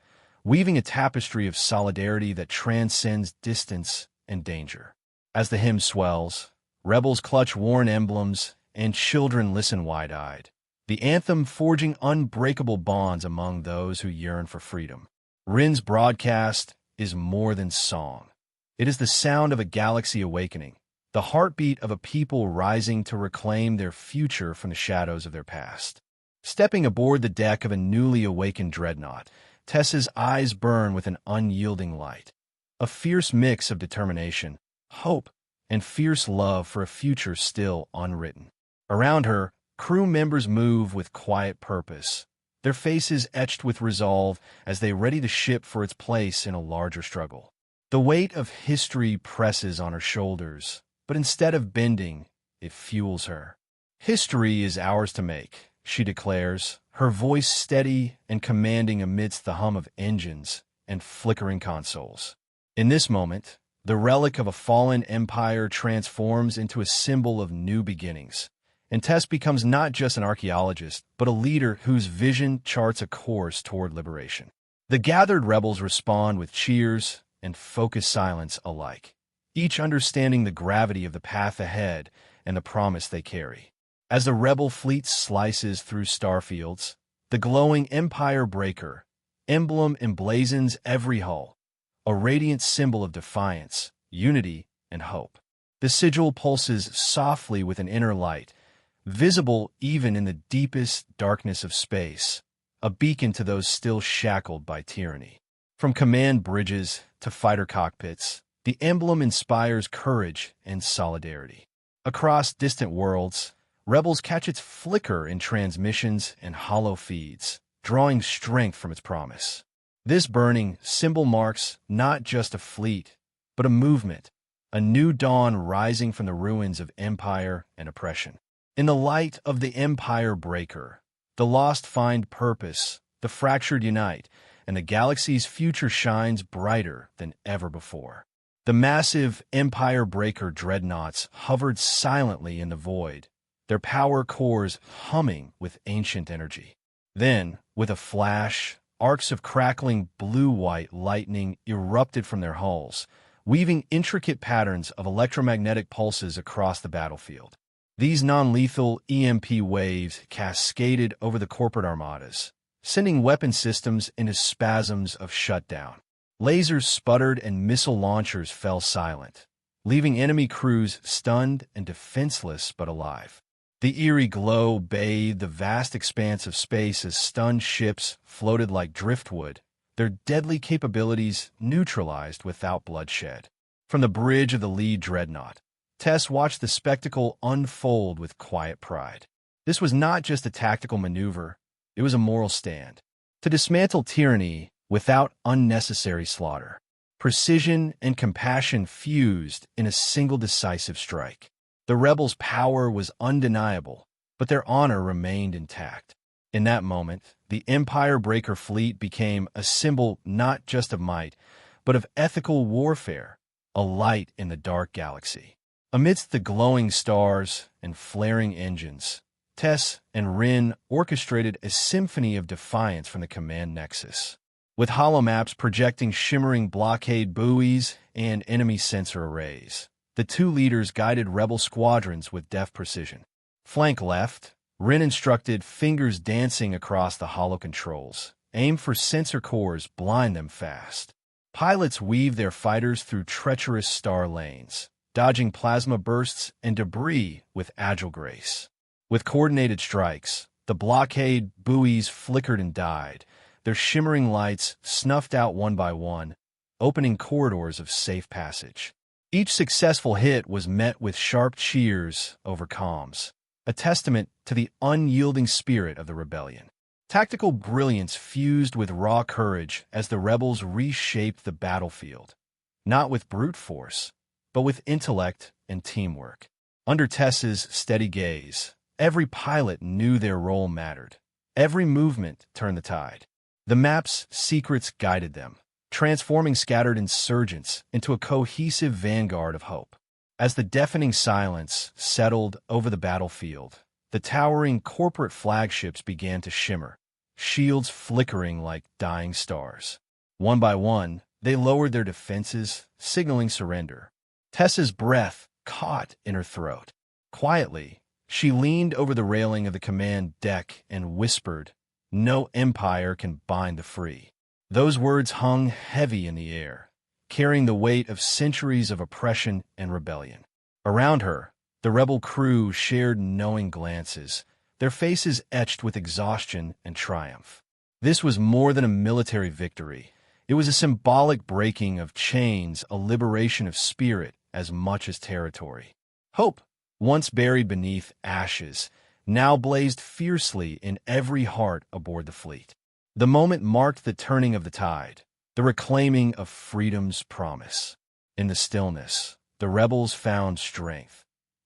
weaving a tapestry of solidarity that transcends distance and danger. As the hymn swells, rebels clutch worn emblems and children listen wide-eyed, the anthem forging unbreakable bonds among those who yearn for freedom. Rin's broadcast is more than song. It is the sound of a galaxy awakening, the heartbeat of a people rising to reclaim their future from the shadows of their past. Stepping aboard the deck of a newly awakened dreadnought, Tessa's eyes burn with an unyielding light, a fierce mix of determination, hope, and fierce love for a future still unwritten. Around her, crew members move with quiet purpose, their faces etched with resolve as they ready the ship for its place in a larger struggle. The weight of history presses on her shoulders, but instead of bending, it fuels her. History is ours to make, she declares, her voice steady and commanding amidst the hum of engines and flickering consoles. In this moment, The relic of a fallen empire transforms into a symbol of new beginnings, and Tess becomes not just an archaeologist, but a leader whose vision charts a course toward liberation. The gathered rebels respond with cheers and focused silence alike, each understanding the gravity of the path ahead and the promise they carry. As the rebel fleet slices through starfields, the glowing Empire Breaker emblem emblazons every hull, a radiant symbol of defiance, unity, and hope. The sigil pulses softly with an inner light, visible even in the deepest darkness of space, a beacon to those still shackled by tyranny. From command bridges to fighter cockpits, the emblem inspires courage and solidarity. Across distant worlds, rebels catch its flicker in transmissions and hollow feeds, drawing strength from its promise. This burning symbol marks not just a fleet, but a movement, a new dawn rising from the ruins of empire and oppression. In the light of the Empire Breaker, the lost find purpose, the fractured unite, and the galaxy's future shines brighter than ever before. The massive Empire Breaker dreadnoughts hovered silently in the void, their power cores humming with ancient energy. Then, with a flash, arcs of crackling blue-white lightning erupted from their hulls, weaving intricate patterns of electromagnetic pulses across the battlefield. These non-lethal EMP waves cascaded over the corporate armadas, sending weapon systems into spasms of shutdown. Lasers sputtered and missile launchers fell silent, leaving enemy crews stunned and defenseless but alive. The eerie glow bathed the vast expanse of space as stunned ships floated like driftwood, their deadly capabilities neutralized without bloodshed. From the bridge of the lead dreadnought, Tess watched the spectacle unfold with quiet pride. This was not just a tactical maneuver, it was a moral stand. To dismantle tyranny without unnecessary slaughter. Precision and compassion fused in a single decisive strike. The rebels' power was undeniable, but their honor remained intact. In that moment, the Empire Breaker fleet became a symbol not just of might, but of ethical warfare, a light in the dark galaxy. Amidst the glowing stars and flaring engines, Tess and Rin orchestrated a symphony of defiance from the command nexus. With holomaps projecting shimmering blockade buoys and enemy sensor arrays, the two leaders guided rebel squadrons with deft precision. Flank left, Rin instructed, fingers dancing across the holo controls. Aim for sensor cores, blind them fast. Pilots weave their fighters through treacherous star lanes, dodging plasma bursts and debris with agile grace. With coordinated strikes, the blockade buoys flickered and died, their shimmering lights snuffed out one by one, opening corridors of safe passage. Each successful hit was met with sharp cheers over comms, a testament to the unyielding spirit of the rebellion. Tactical brilliance fused with raw courage as the rebels reshaped the battlefield, not with brute force, but with intellect and teamwork. Under Tess's steady gaze, every pilot knew their role mattered. Every movement turned the tide. The map's secrets guided them, transforming scattered insurgents into a cohesive vanguard of hope. As the deafening silence settled over the battlefield, the towering corporate flagships began to shimmer, shields flickering like dying stars. One by one, they lowered their defenses, signaling surrender. Tessa's breath caught in her throat. Quietly, she leaned over the railing of the command deck and whispered, "No empire can bind the free." Those words hung heavy in the air, carrying the weight of centuries of oppression and rebellion. Around her, the rebel crew shared knowing glances, their faces etched with exhaustion and triumph. This was more than a military victory. It was a symbolic breaking of chains, a liberation of spirit as much as territory. Hope, once buried beneath ashes, now blazed fiercely in every heart aboard the fleet. The moment marked the turning of the tide, the reclaiming of freedom's promise. In the stillness, the rebels found strength,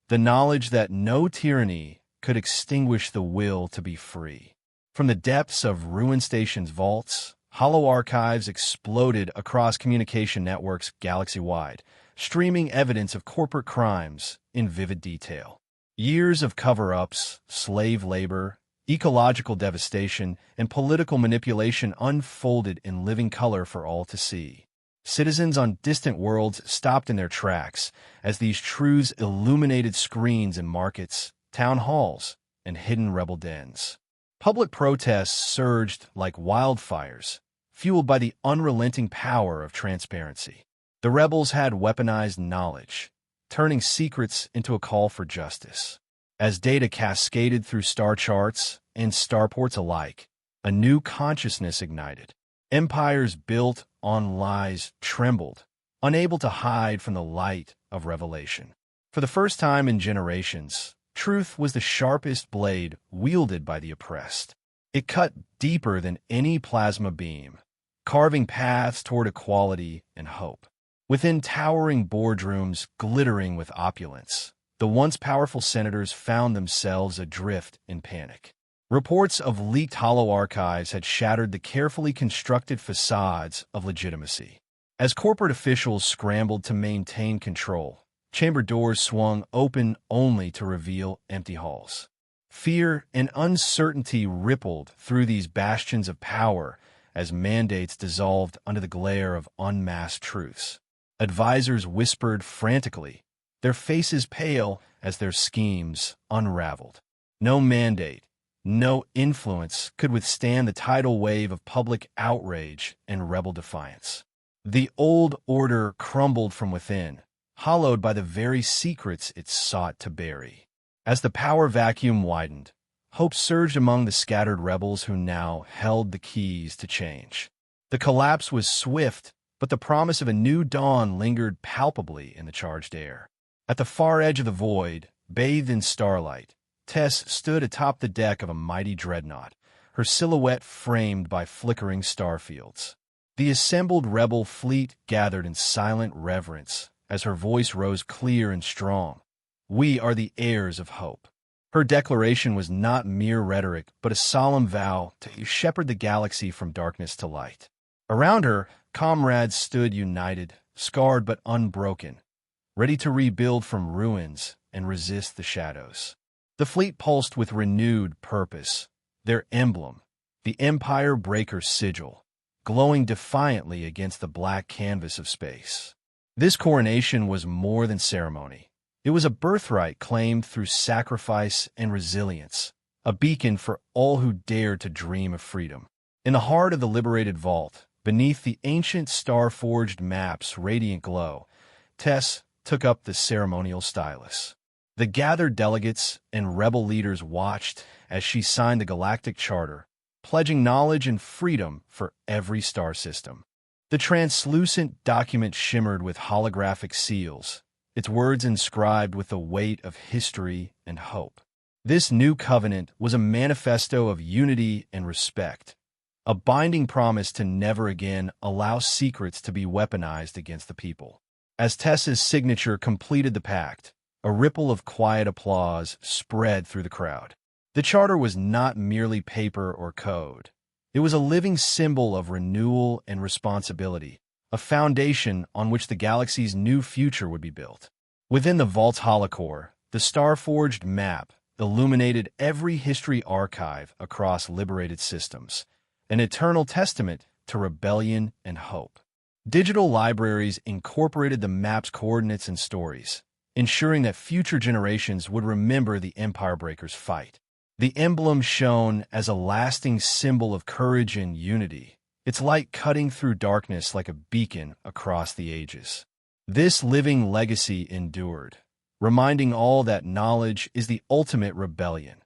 the knowledge that no tyranny could extinguish the will to be free. From the depths of Ruin Station's vaults, holo archives exploded across communication networks galaxy-wide, streaming evidence of corporate crimes in vivid detail. Years of cover-ups, slave labor, ecological devastation, and political manipulation unfolded in living color for all to see. Citizens on distant worlds stopped in their tracks as these truths illuminated screens in markets, town halls, and hidden rebel dens. Public protests surged like wildfires, fueled by the unrelenting power of transparency. The rebels had weaponized knowledge, turning secrets into a call for justice. As data cascaded through star charts and starports alike, a new consciousness ignited. Empires built on lies trembled, unable to hide from the light of revelation. For the first time in generations, truth was the sharpest blade wielded by the oppressed. It cut deeper than any plasma beam, carving paths toward equality and hope. Within towering boardrooms glittering with opulence, the once powerful senators found themselves adrift in panic. Reports of leaked hollow archives had shattered the carefully constructed facades of legitimacy. As corporate officials scrambled to maintain control, chamber doors swung open only to reveal empty halls. Fear and uncertainty rippled through these bastions of power as mandates dissolved under the glare of unmasked truths. Advisors whispered frantically, their faces pale as their schemes unraveled. No mandate, no influence could withstand the tidal wave of public outrage and rebel defiance. The old order crumbled from within, hollowed by the very secrets it sought to bury. As the power vacuum widened, hope surged among the scattered rebels who now held the keys to change. The collapse was swift, but the promise of a new dawn lingered palpably in the charged air. At the far edge of the void, bathed in starlight, Tess stood atop the deck of a mighty dreadnought, her silhouette framed by flickering starfields. The assembled rebel fleet gathered in silent reverence as her voice rose clear and strong. We are the heirs of hope. Her declaration was not mere rhetoric, but a solemn vow to shepherd the galaxy from darkness to light. Around her, comrades stood united, scarred but unbroken, ready to rebuild from ruins and resist the shadows. The fleet pulsed with renewed purpose, their emblem, the Empire Breaker's sigil, glowing defiantly against the black canvas of space. This coronation was more than ceremony. It was a birthright claimed through sacrifice and resilience, a beacon for all who dared to dream of freedom. In the heart of the liberated vault, beneath the ancient star-forged map's radiant glow, Tess took up the ceremonial stylus. The gathered delegates and rebel leaders watched as she signed the Galactic Charter, pledging knowledge and freedom for every star system. The translucent document shimmered with holographic seals, its words inscribed with the weight of history and hope. This new covenant was a manifesto of unity and respect, a binding promise to never again allow secrets to be weaponized against the people. As Tess's signature completed the pact, a ripple of quiet applause spread through the crowd. The charter was not merely paper or code. It was a living symbol of renewal and responsibility, a foundation on which the galaxy's new future would be built. Within the vault's holocore, the star-forged map illuminated every history archive across liberated systems, an eternal testament to rebellion and hope. Digital libraries incorporated the map's coordinates and stories, ensuring that future generations would remember the Empire Breaker's fight. The emblem shone as a lasting symbol of courage and unity, its light cutting through darkness like a beacon across the ages. This living legacy endured, reminding all that knowledge is the ultimate rebellion,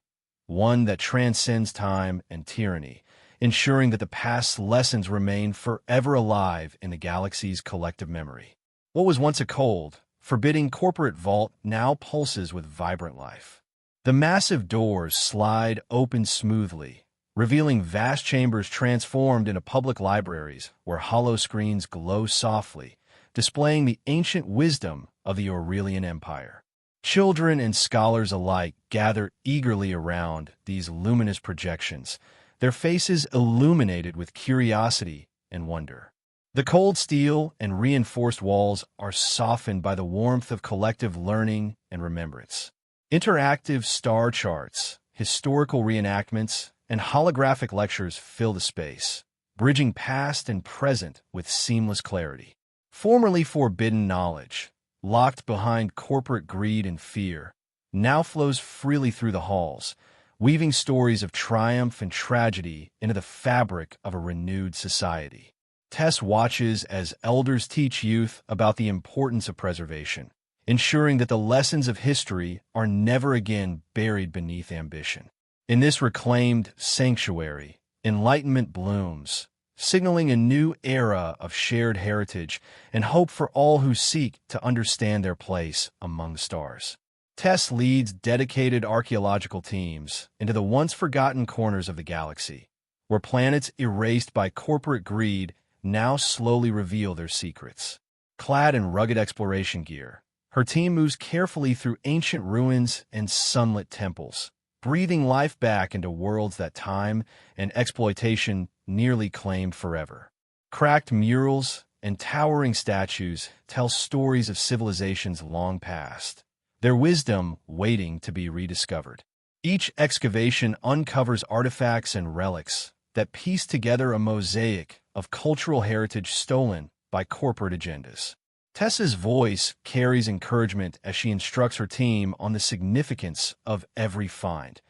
one that transcends time and tyranny, ensuring that the past's lessons remain forever alive in the galaxy's collective memory. What was once a cold, forbidding corporate vault now pulses with vibrant life. The massive doors slide open smoothly, revealing vast chambers transformed into public libraries where hollow screens glow softly, displaying the ancient wisdom of the Aurelian Empire. Children and scholars alike gather eagerly around these luminous projections, their faces illuminated with curiosity and wonder. The cold steel and reinforced walls are softened by the warmth of collective learning and remembrance. Interactive star charts, historical reenactments, and holographic lectures fill the space, bridging past and present with seamless clarity. Formerly forbidden knowledge, locked behind corporate greed and fear, now flows freely through the halls, weaving stories of triumph and tragedy into the fabric of a renewed society. Tess watches as elders teach youth about the importance of preservation, ensuring that the lessons of history are never again buried beneath ambition. In this reclaimed sanctuary, enlightenment blooms, signaling a new era of shared heritage and hope for all who seek to understand their place among the stars. Tess leads dedicated archaeological teams into the once-forgotten corners of the galaxy, where planets erased by corporate greed now slowly reveal their secrets. Clad in rugged exploration gear, her team moves carefully through ancient ruins and sunlit temples, breathing life back into worlds that time and exploitation nearly claimed forever. Cracked murals and towering statues tell stories of civilizations long past, their wisdom waiting to be rediscovered. Each excavation uncovers artifacts and relics that piece together a mosaic of cultural heritage stolen by corporate agendas. Tessa's voice carries encouragement as she instructs her team on the significance of every find,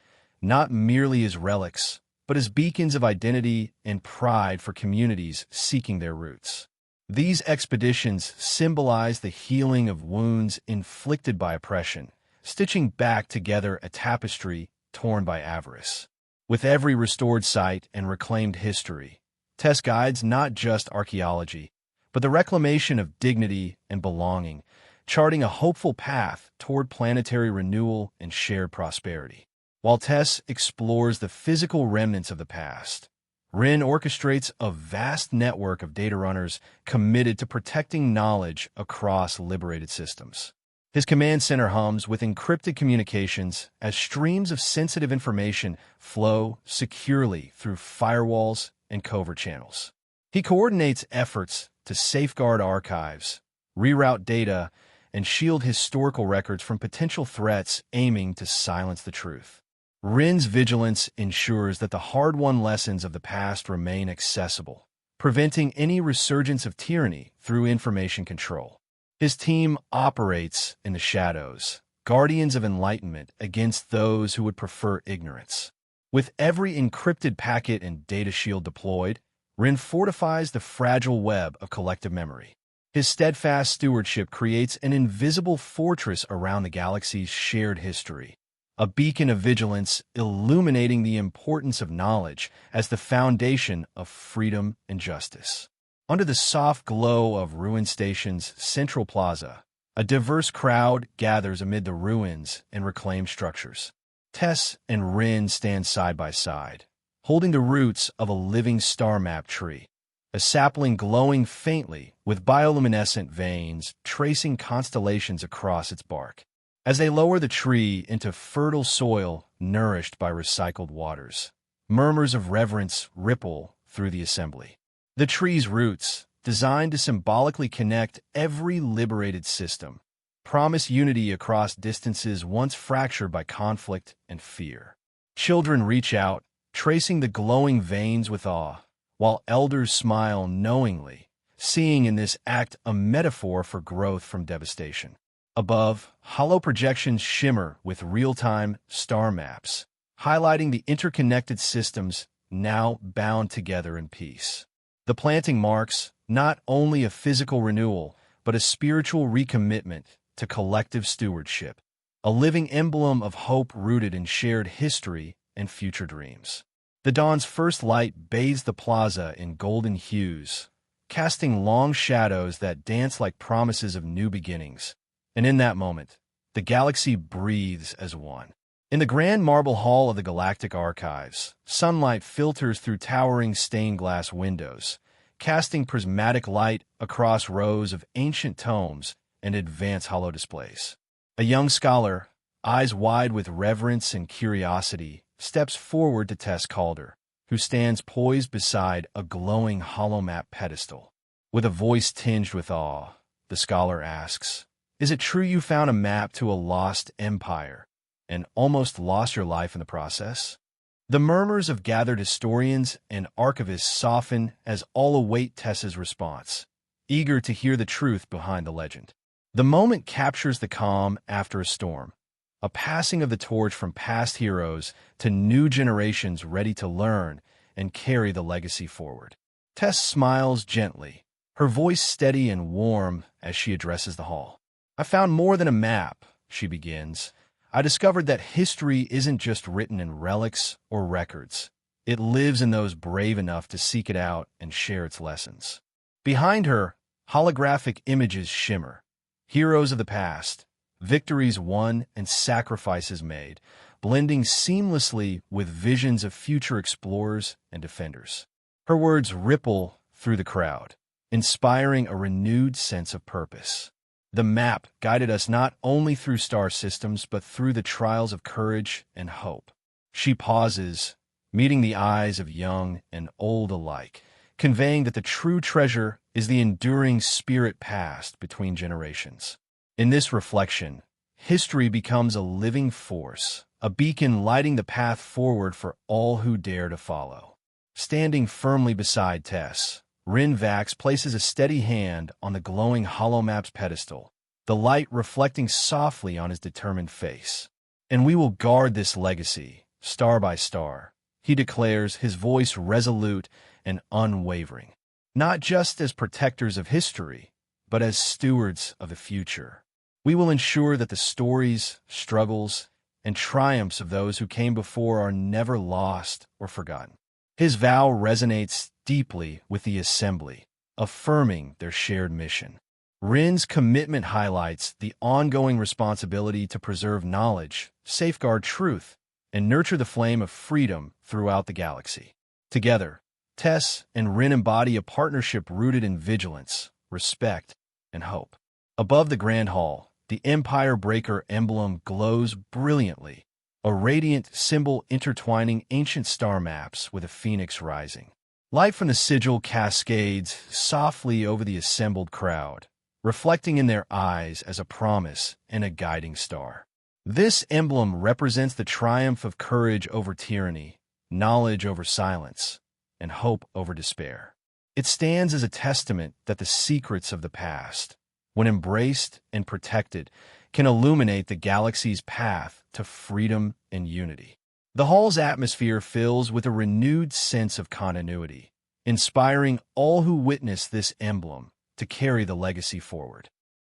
not merely as relics, but as beacons of identity and pride for communities seeking their roots. These expeditions symbolize the healing of wounds inflicted by oppression, stitching back together a tapestry torn by avarice. With every restored site and reclaimed history, Tess guides not just archaeology, but the reclamation of dignity and belonging, charting a hopeful path toward planetary renewal and shared prosperity. While Tess explores the physical remnants of the past, Rin orchestrates a vast network of data runners committed to protecting knowledge across liberated systems. His command center hums with encrypted communications as streams of sensitive information flow securely through firewalls and covert channels. He coordinates efforts to safeguard archives, reroute data, and shield historical records from potential threats aiming to silence the truth. Rin's vigilance ensures that the hard-won lessons of the past remain accessible, preventing any resurgence of tyranny through information control. His team operates in the shadows, guardians of enlightenment against those who would prefer ignorance. With every encrypted packet and data shield deployed, Rin fortifies the fragile web of collective memory. His steadfast stewardship creates an invisible fortress around the galaxy's shared history, a beacon of vigilance illuminating the importance of knowledge as the foundation of freedom and justice. Under the soft glow of Ruin Station's central plaza, a diverse crowd gathers amid the ruins and reclaimed structures. Tess and Rin stand side by side, holding the roots of a living star map tree, a sapling glowing faintly with bioluminescent veins tracing constellations across its bark. As they lower the tree into fertile soil nourished by recycled waters, murmurs of reverence ripple through the assembly. The tree's roots, designed to symbolically connect every liberated system, promise unity across distances once fractured by conflict and fear. Children reach out, tracing the glowing veins with awe, while elders smile knowingly, seeing in this act a metaphor for growth from devastation. Above, hollow projections shimmer with real-time star maps, highlighting the interconnected systems now bound together in peace. The planting marks not only a physical renewal, but a spiritual recommitment to collective stewardship, a living emblem of hope rooted in shared history and future dreams. The dawn's first light bathes the plaza in golden hues, casting long shadows that dance like promises of new beginnings. And in that moment, the galaxy breathes as one. In the grand marble hall of the Galactic Archives, sunlight filters through towering stained glass windows, casting prismatic light across rows of ancient tomes and advanced holo displays. A young scholar, eyes wide with reverence and curiosity, steps forward to Tess Calder, who stands poised beside a glowing holomap pedestal. With a voice tinged with awe, the scholar asks, "Is it true you found a map to a lost empire and almost lost your life in the process?" The murmurs of gathered historians and archivists soften as all await Tessa's response, eager to hear the truth behind the legend. The moment captures the calm after a storm, a passing of the torch from past heroes to new generations ready to learn and carry the legacy forward. Tess smiles gently, her voice steady and warm as she addresses the hall. "I found more than a map," she begins. "I discovered that history isn't just written in relics or records. It lives in those brave enough to seek it out and share its lessons." Behind her, holographic images shimmer. Heroes of the past, victories won and sacrifices made, blending seamlessly with visions of future explorers and defenders. Her words ripple through the crowd, inspiring a renewed sense of purpose. The map guided us not only through star systems, but through the trials of courage and hope. She pauses, meeting the eyes of young and old alike, conveying that the true treasure is the enduring spirit passed between generations. In this reflection, history becomes a living force, a beacon lighting the path forward for all who dare to follow. Standing firmly beside Tess, Rin Vax places a steady hand on the glowing holomap's pedestal, the light reflecting softly on his determined face. "And we will guard this legacy, star by star," he declares, his voice resolute and unwavering. "Not just as protectors of history, but as stewards of the future. We will ensure that the stories, struggles, and triumphs of those who came before are never lost or forgotten." His vow resonates deeply with the assembly, affirming their shared mission. Rin's commitment highlights the ongoing responsibility to preserve knowledge, safeguard truth, and nurture the flame of freedom throughout the galaxy. Together, Tess and Rin embody a partnership rooted in vigilance, respect, and hope. Above the Grand Hall, the Empire Breaker emblem glows brilliantly, a radiant symbol intertwining ancient star maps with a phoenix rising. Light from the sigil cascades softly over the assembled crowd, reflecting in their eyes as a promise and a guiding star. This emblem represents the triumph of courage over tyranny, knowledge over silence, and hope over despair. It stands as a testament that the secrets of the past, when embraced and protected, can illuminate the galaxy's path to freedom and unity. The hall's atmosphere fills with a renewed sense of continuity, inspiring all who witness this emblem to carry the legacy forward.